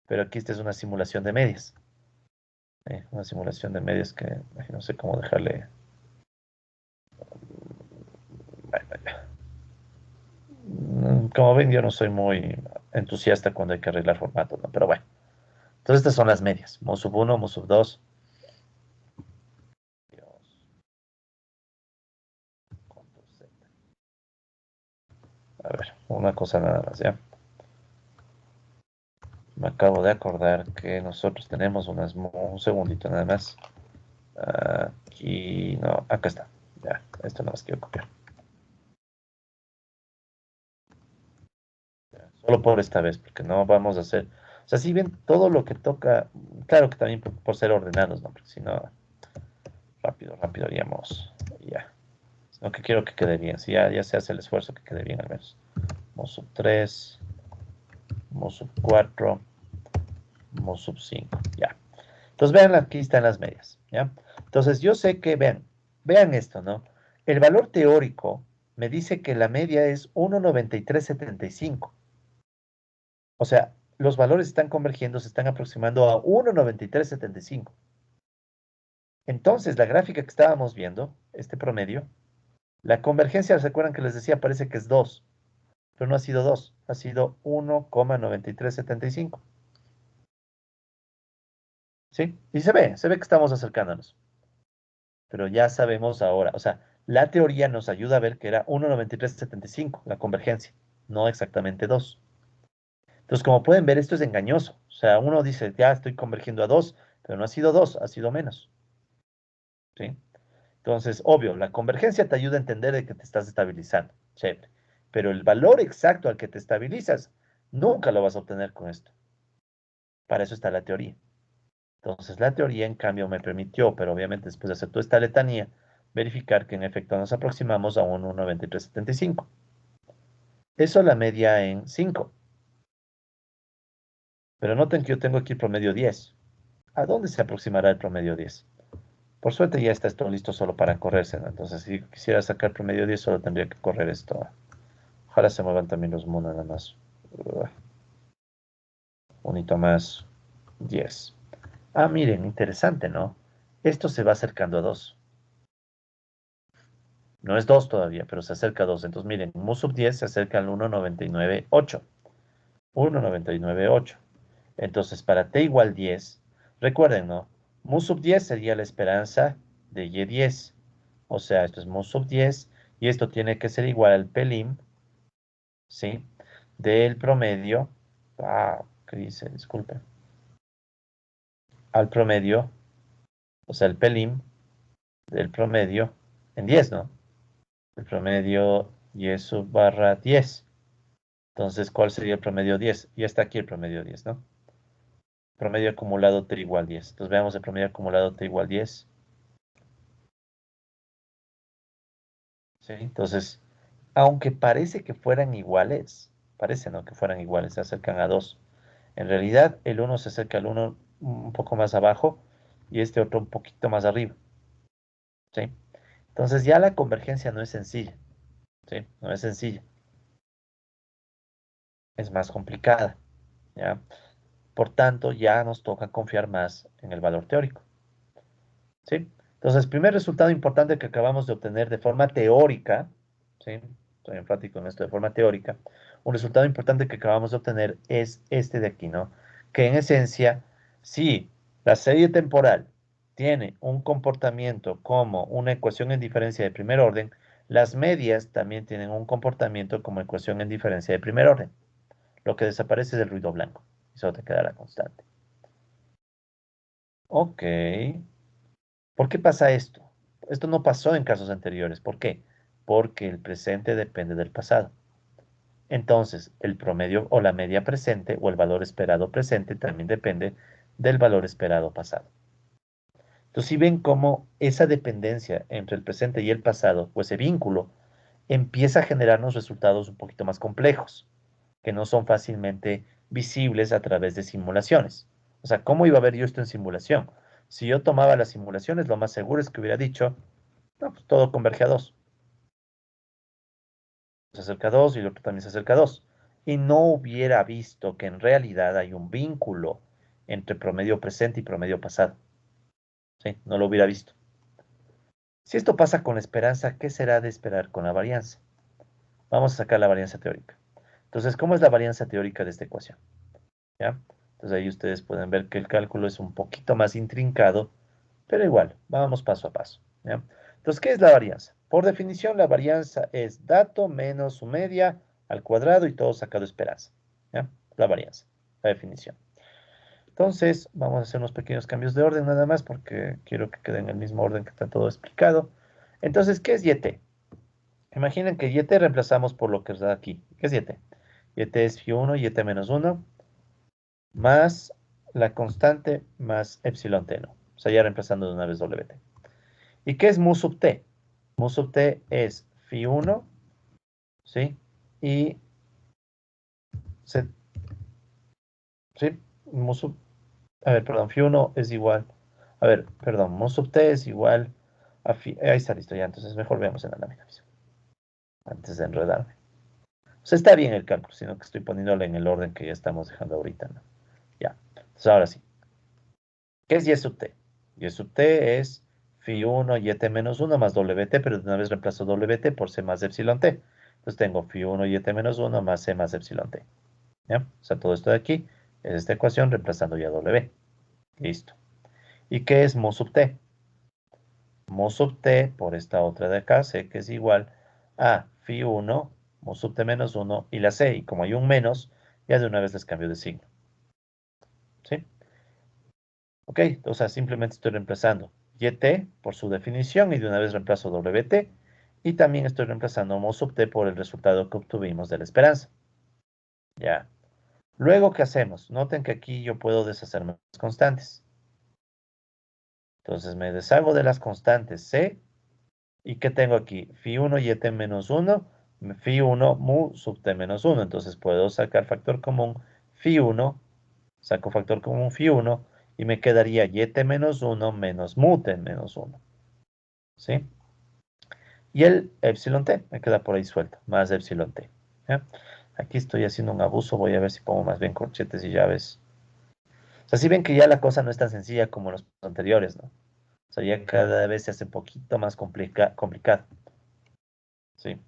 Pero aquí esta es una simulación de medias. Una simulación de medias que no sé cómo dejarle. Como ven, yo no soy muy entusiasta cuando hay que arreglar formatos, ¿no? Pero bueno. Entonces estas son las medias. Mo sub 1, mo sub 2. A ver, una cosa nada más, ¿ya? Me acabo de acordar que nosotros tenemos un segundito nada más. Aquí, no, acá está. Ya, esto no más quiero copiar. Ya, solo por esta vez, porque no vamos a hacer. O sea, si bien todo lo que toca, claro que también por ser ordenados, ¿no? Porque si no, rápido, rápido haríamos. Ya. Sino que quiero que quede bien. Si ya se hace el esfuerzo, que quede bien al menos. Mo sub 3, mo sub 4, mo sub 5. Ya. Entonces, vean, aquí están las medias, ¿ya? Entonces, yo sé que, vean esto, ¿no? El valor teórico me dice que la media es 1,9375. O sea, los valores están convergiendo, se están aproximando a 1,9375. Entonces, la gráfica que estábamos viendo, este promedio, la convergencia, ¿se acuerdan que les decía? Parece que es 2, pero no ha sido 2, ha sido 1,9375. ¿Sí? Y se ve que estamos acercándonos. Pero ya sabemos ahora, o sea, la teoría nos ayuda a ver que era 1,9375 la convergencia, no exactamente 2. Entonces, como pueden ver, esto es engañoso. O sea, uno dice, ya estoy convergiendo a 2, pero no ha sido 2, ha sido menos. ¿Sí? Entonces, obvio, la convergencia te ayuda a entender de que te estás estabilizando. Chévere. Pero el valor exacto al que te estabilizas, nunca lo vas a obtener con esto. Para eso está la teoría. Entonces, la teoría, en cambio, me permitió, pero obviamente después de hacer toda esta letanía, verificar que en efecto nos aproximamos a un 1,9375. Eso la media en 5. Pero noten que yo tengo aquí el promedio 10. ¿A dónde se aproximará el promedio 10? Por suerte ya está esto listo solo para correrse, ¿no? Entonces, si quisiera sacar promedio 10, solo tendría que correr esto. Ojalá se muevan también los monos nada más. Un hito más. 10. Ah, miren, interesante, ¿no? Esto se va acercando a 2. No es 2 todavía, pero se acerca a 2. Entonces, miren, mu sub 10 se acerca al 1,998. 1,998. Entonces, para t igual 10, recuerden, ¿no? Mu sub 10 sería la esperanza de y10. O sea, esto es mu sub 10 y esto tiene que ser igual al pelim, ¿sí? Del promedio. ¿Qué dice? Disculpe. Al promedio, o sea, el pelim del promedio en 10, ¿no? El promedio y sub barra 10. Entonces, ¿cuál sería el promedio 10? Ya está aquí el promedio 10, ¿no? Promedio acumulado t igual 10. Entonces veamos el promedio acumulado t igual 10. ¿Sí? Entonces, aunque parece que fueran iguales, parece, ¿no? Que fueran iguales, se acercan a 2. En realidad, el uno se acerca al uno un poco más abajo y este otro un poquito más arriba. ¿Sí? Entonces ya la convergencia no es sencilla. ¿Sí? No es sencilla. Es más complicada. ¿Ya? Por tanto, ya nos toca confiar más en el valor teórico. ¿Sí? Entonces, primer resultado importante que acabamos de obtener de forma teórica, ¿sí? Soy enfático en esto de forma teórica. Un resultado importante que acabamos de obtener es este de aquí, ¿no? Que en esencia, si la serie temporal tiene un comportamiento como una ecuación en diferencia de primer orden, las medias también tienen un comportamiento como ecuación en diferencia de primer orden. Lo que desaparece es el ruido blanco. Y solo te quedará constante. Ok. ¿Por qué pasa esto? Esto no pasó en casos anteriores. ¿Por qué? Porque el presente depende del pasado. Entonces, el promedio o la media presente o el valor esperado presente también depende del valor esperado pasado. Entonces, si ven cómo esa dependencia entre el presente y el pasado, o ese vínculo, empieza a generarnos resultados un poquito más complejos, que no son fácilmente visibles a través de simulaciones. O sea, ¿cómo iba a ver yo esto en simulación? Si yo tomaba las simulaciones, lo más seguro es que hubiera dicho, no, pues todo converge a 2. Se acerca a 2 y el otro también se acerca a 2. Y no hubiera visto que en realidad hay un vínculo entre promedio presente y promedio pasado. ¿sí? No lo hubiera visto. Si esto pasa con la esperanza, ¿qué será de esperar con la varianza? Vamos a sacar la varianza teórica. Entonces, ¿cómo es la varianza teórica de esta ecuación? ¿Ya? Entonces ahí ustedes pueden ver que el cálculo es un poquito más intrincado, pero igual, vamos paso a paso. ¿Ya? Entonces, ¿qué es la varianza? Por definición, la varianza es dato menos su media al cuadrado y todo sacado esperanza. ¿Ya? La varianza, la definición. Entonces, vamos a hacer unos pequeños cambios de orden nada más porque quiero que quede en el mismo orden que está todo explicado. Entonces, ¿qué es YT? Imaginen que YT reemplazamos por lo que está aquí. ¿Qué es YT? YT es Φ1, YT menos 1, más la constante más epsilon t, ¿no? O sea, ya reemplazando de una vez WT. ¿Y qué es mu sub t? Mu sub t es Φ1, ¿sí? Y, ¿sí? Mu sub, a ver, perdón, Φ1 es igual, a ver, perdón, mu sub t es igual a ahí está listo ya, entonces mejor veamos en la lámina visual, antes de enredarme. O sea, está bien el cálculo, sino que estoy poniéndolo en el orden que ya estamos dejando ahorita, ¿no? Ya, entonces ahora sí. ¿Qué es y sub t? Y sub t es Φ1 yt menos 1 más wt, pero de una vez reemplazo wt por c más epsilon t. Entonces tengo Φ1 yt menos 1 más c más epsilon t. ¿Ya? O sea, todo esto de aquí es esta ecuación reemplazando ya w. Listo. ¿Y qué es mu sub t? Mu sub t por esta otra de acá, c que es igual a Φ1, mu sub t menos 1 y la c. Y como hay un menos, ya de una vez les cambio de signo. ¿Sí? Ok, o sea, simplemente estoy reemplazando YT por su definición y de una vez reemplazo WT. Y también estoy reemplazando mu sub t por el resultado que obtuvimos de la esperanza. Ya. Luego, ¿qué hacemos? Noten que aquí yo puedo deshacerme de las constantes. Entonces me deshago de las constantes C. ¿Y qué tengo aquí? Φ1 YT menos 1, Φ1 mu sub t menos 1. Entonces puedo sacar factor común Φ1, saco factor común Φ1 y me quedaría YT menos 1 menos mu t menos 1. ¿Sí? Y el epsilon t me queda por ahí suelto, más epsilon t. ¿Ya? Aquí estoy haciendo un abuso, voy a ver si pongo más bien corchetes y llaves. O sea, si ven que ya la cosa no es tan sencilla como los anteriores, ¿no? O sea, ya cada vez se hace un poquito más complicado. ¿Sí?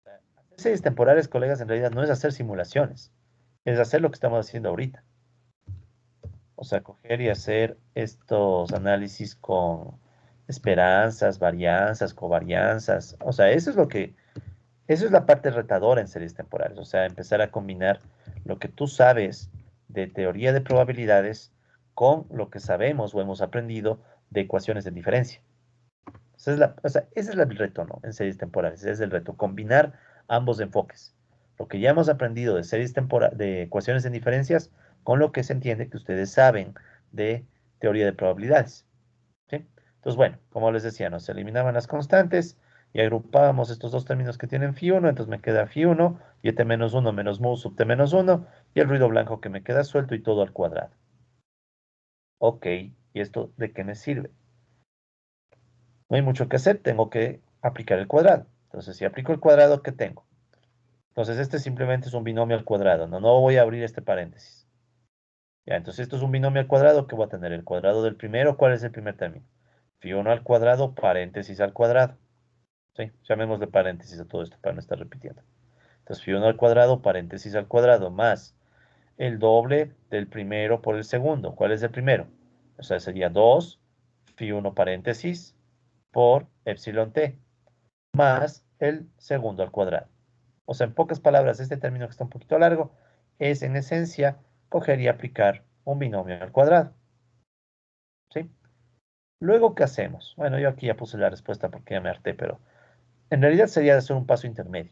Hacer series temporales, colegas, en realidad no es hacer simulaciones, es hacer lo que estamos haciendo ahorita. O sea, coger y hacer estos análisis con esperanzas, varianzas, covarianzas. O sea, eso es la parte retadora en series temporales, o sea, empezar a combinar lo que tú sabes de teoría de probabilidades con lo que sabemos o hemos aprendido de ecuaciones de diferencia. O sea, ese es el reto, ¿no? En series temporales, ese es el reto, combinar ambos enfoques. Lo que ya hemos aprendido de de ecuaciones de diferencias con lo que se entiende que ustedes saben de teoría de probabilidades. ¿Sí? Entonces, bueno, como les decía, nos eliminaban las constantes y agrupábamos estos dos términos que tienen φ1, entonces me queda φ1 y t menos 1 menos mu sub t menos 1 y el ruido blanco que me queda suelto y todo al cuadrado. Ok, ¿y esto de qué me sirve? No hay mucho que hacer, tengo que aplicar el cuadrado. Entonces, si aplico el cuadrado, ¿qué tengo? Entonces, este simplemente es un binomio al cuadrado, no voy a abrir este paréntesis. Ya, entonces esto es un binomio al cuadrado que voy a tener el cuadrado del primero. ¿Cuál es el primer término? Φ1 al cuadrado, paréntesis al cuadrado. ¿Sí? Llamémosle paréntesis a todo esto para no estar repitiendo. Entonces, Φ1 al cuadrado, paréntesis al cuadrado, más el doble del primero por el segundo. ¿Cuál es el primero? O sea, sería 2 Φ1 paréntesis por epsilon t, más el segundo al cuadrado. O sea, en pocas palabras, este término que está un poquito largo es en esencia coger y aplicar un binomio al cuadrado. ¿Sí? Luego, ¿qué hacemos? Bueno, yo aquí ya puse la respuesta porque ya me harté, pero en realidad sería hacer un paso intermedio.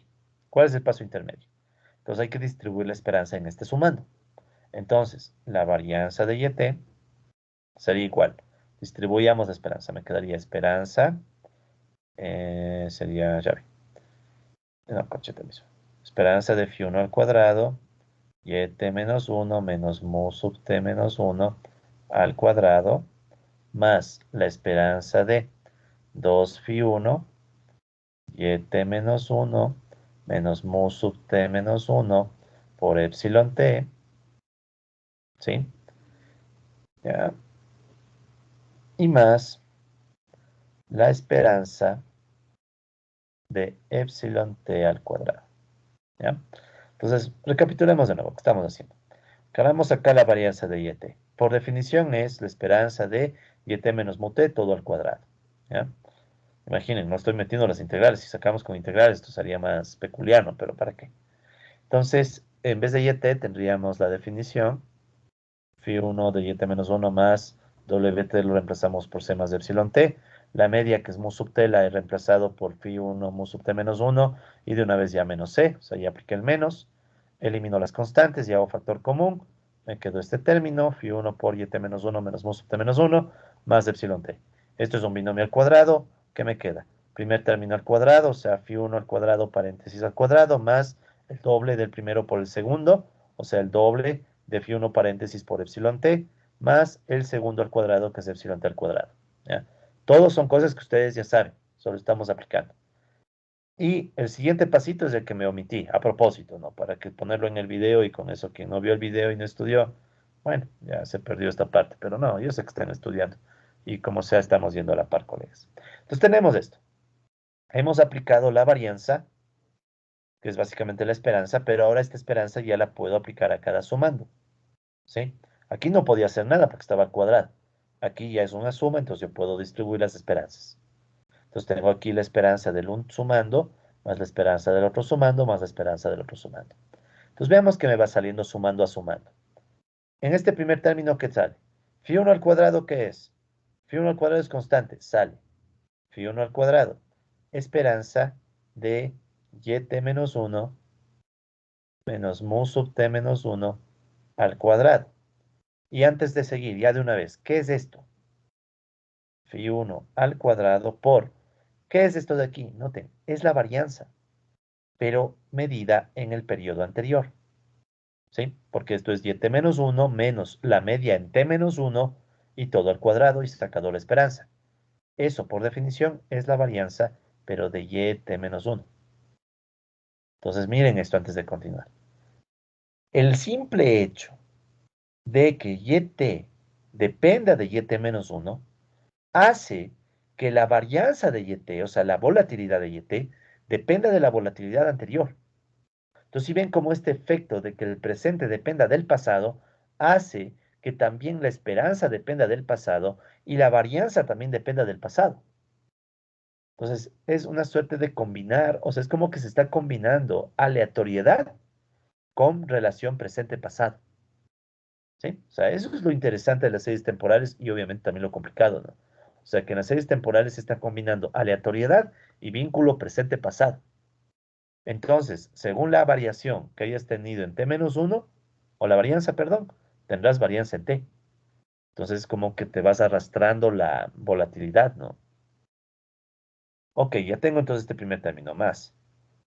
¿Cuál es el paso intermedio? Entonces hay que distribuir la esperanza en este sumando. Entonces, la varianza de YT sería igual. Distribuyamos la esperanza. Me quedaría esperanza, sería llave. No, conchete mismo. Esperanza de Φ1 al cuadrado, YT menos 1 menos mu sub t menos 1 al cuadrado, más la esperanza de 2 Φ1 YT menos 1 menos mu sub t menos 1 por epsilon t, ¿sí? ¿Ya? y más la esperanza de epsilon t al cuadrado. ¿Ya? Entonces, recapitulemos de nuevo. ¿Qué estamos haciendo? Cargamos acá la varianza de YT. Por definición es la esperanza de YT menos mu t todo al cuadrado. ¿Ya? Imaginen, no estoy metiendo las integrales. Si sacamos con integrales, esto sería más peculiar, ¿no? Pero ¿para qué? Entonces, en vez de YT tendríamos la definición phi1 de YT menos 1 más WT lo reemplazamos por C más de epsilon t. La media, que es mu sub t, la he reemplazado por phi1 mu sub t menos 1 y de una vez ya menos C, o sea, ya apliqué el menos. Elimino las constantes y hago factor común. Me quedó este término, phi1 por YT menos 1 menos mu sub t menos 1 más de epsilon t. Esto es un binomio al cuadrado. ¿Qué me queda? Primer término al cuadrado, o sea, phi1 al cuadrado paréntesis al cuadrado más el doble del primero por el segundo, o sea, el doble de phi1 paréntesis por epsilon t, más el segundo al cuadrado, que es epsilon t al cuadrado. ¿Ya? Todos son cosas que ustedes ya saben, solo estamos aplicando. Y el siguiente pasito es el que me omití, a propósito, ¿no? Para que ponerlo en el video y con eso quien no vio el video y no estudió, bueno, ya se perdió esta parte, pero no, yo sé que están estudiando. Y como sea, estamos yendo a la par, colegas. Entonces tenemos esto. Hemos aplicado la varianza, que es básicamente la esperanza, pero ahora esta esperanza ya la puedo aplicar a cada sumando. ¿Sí? Aquí no podía hacer nada porque estaba al cuadrado. Aquí ya es una suma, entonces yo puedo distribuir las esperanzas. Entonces tengo aquí la esperanza del un sumando, más la esperanza del otro sumando, más la esperanza del otro sumando. Entonces veamos que me va saliendo sumando a sumando. En este primer término, ¿qué sale? Phi1 al cuadrado, ¿qué es? Phi1 al cuadrado es constante, sale. Phi1 al cuadrado. Esperanza de yt menos 1 menos mu sub t menos 1 al cuadrado. Y antes de seguir, ya de una vez, ¿qué es esto? Phi1 al cuadrado por, ¿qué es esto de aquí? Noten, es la varianza, pero medida en el periodo anterior, ¿sí? Porque esto es y menos 1 menos la media en t menos 1 y todo al cuadrado y sacado la esperanza. Eso, por definición, es la varianza, pero de y menos 1. Entonces, miren esto antes de continuar. El simple hecho de que y dependa de y menos 1 hace que la varianza de YT, o sea, la volatilidad de YT, dependa de la volatilidad anterior. Entonces, si ven cómo este efecto de que el presente dependa del pasado, hace que también la esperanza dependa del pasado y la varianza también dependa del pasado. Entonces, es una suerte de combinar, o sea, es como que se está combinando aleatoriedad con relación presente-pasado. ¿Sí? O sea, eso es lo interesante de las series temporales y obviamente también lo complicado, ¿no? O sea, que en las series temporales se está combinando aleatoriedad y vínculo presente-pasado. Entonces, según la variación que hayas tenido en t-1, o la varianza, perdón, tendrás varianza en t. Entonces, es como que te vas arrastrando la volatilidad, ¿no? Ok, ya tengo entonces este primer término más.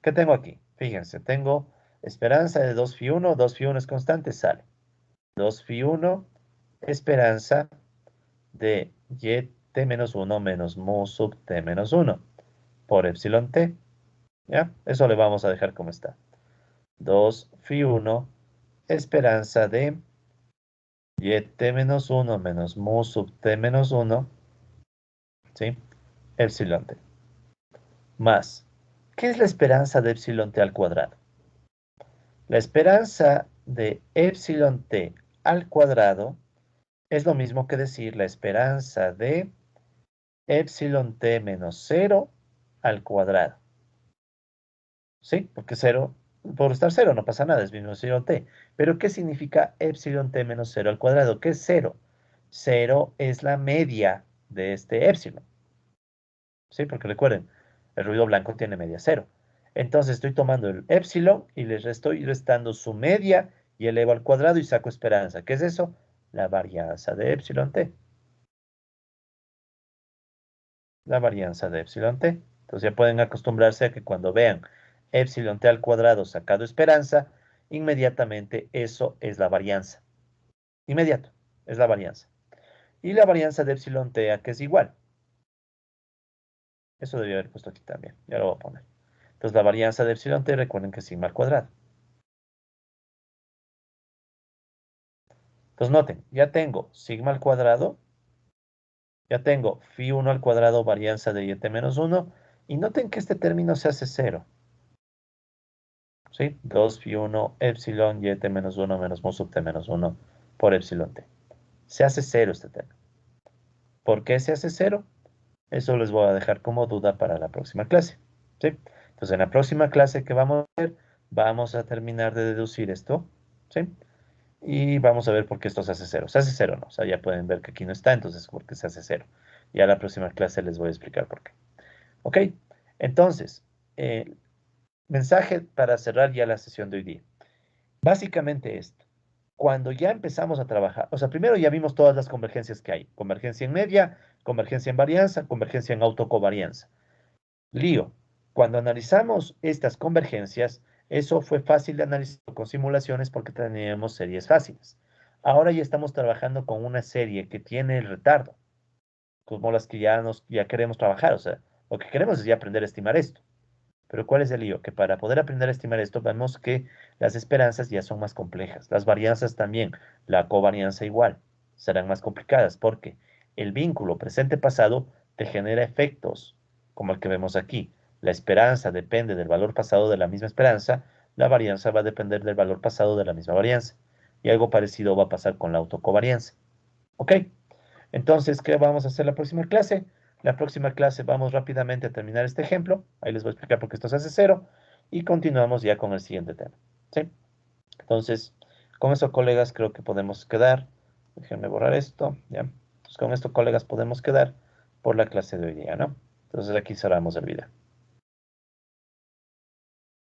¿Qué tengo aquí? Fíjense, tengo esperanza de 2 phi 1, 2 phi 1 es constante, sale. 2 phi 1, esperanza de y t menos 1 menos mu sub t menos 1 por epsilon t. ¿Ya? Eso le vamos a dejar como está. 2 phi 1 esperanza de y t menos 1 menos mu sub t menos 1, ¿sí? Epsilon t. Más, ¿qué es la esperanza de epsilon t al cuadrado? La esperanza de epsilon t al cuadrado es lo mismo que decir la esperanza de epsilon t menos 0 al cuadrado. ¿Sí? Porque 0, por estar 0 no pasa nada, es mismo epsilon t. Pero ¿qué significa epsilon t menos 0 al cuadrado? ¿Qué es 0? 0 es la media de este epsilon. ¿Sí? Porque recuerden, el ruido blanco tiene media 0. Entonces estoy tomando el epsilon y les estoy restando su media y elevo al cuadrado y saco esperanza. ¿Qué es eso? La varianza de epsilon t. La varianza de epsilon t. Entonces ya pueden acostumbrarse a que cuando vean epsilon t al cuadrado sacado esperanza, inmediatamente eso es la varianza. Inmediato, es la varianza. Y la varianza de epsilon t a que es igual. Eso debería haber puesto aquí también. Ya lo voy a poner. Entonces la varianza de epsilon t, recuerden que es sigma al cuadrado. Entonces noten, ya tengo sigma al cuadrado Ya tengo phi 1 al cuadrado varianza de yt menos 1. Y noten que este término se hace 0. ¿Sí? 2 phi 1 epsilon yt menos 1 menos mu sub t menos 1 por epsilon t. Se hace 0 este término. ¿Por qué se hace 0? Eso les voy a dejar como duda para la próxima clase. ¿Sí? Entonces, en la próxima clase que vamos a hacer, vamos a terminar de deducir esto. ¿Sí? Y vamos a ver por qué esto se hace 0. Se hace 0, ¿no? O sea, ya pueden ver que aquí no está, entonces, ¿por qué se hace 0? Ya la próxima clase les voy a explicar por qué. ¿Ok? Entonces, mensaje para cerrar ya la sesión de hoy día. Básicamente esto. Cuando ya empezamos a trabajar, o sea, primero ya vimos todas las convergencias que hay. Convergencia en media, convergencia en varianza, convergencia en autocovarianza. Lío. Cuando analizamos estas convergencias, eso fue fácil de analizar con simulaciones porque teníamos series fáciles. Ahora ya estamos trabajando con una serie que tiene el retardo, como las que ya queremos trabajar. O sea, lo que queremos es ya aprender a estimar esto. Pero ¿cuál es el lío? Que para poder aprender a estimar esto, vemos que las esperanzas ya son más complejas. Las varianzas también, la covarianza igual, serán más complicadas porque el vínculo presente-pasado te genera efectos como el que vemos aquí. La esperanza depende del valor pasado de la misma esperanza, la varianza va a depender del valor pasado de la misma varianza. Y algo parecido va a pasar con la autocovarianza. ¿Ok? Entonces, ¿qué vamos a hacer la próxima clase? La próxima clase vamos rápidamente a terminar este ejemplo. Ahí les voy a explicar por qué esto se hace 0. Y continuamos ya con el siguiente tema. ¿Sí? Entonces, con eso, colegas, creo que podemos quedar. Déjenme borrar esto. ¿Ya? Entonces, con esto, colegas, podemos quedar por la clase de hoy día, ¿no? Entonces, aquí cerramos el video.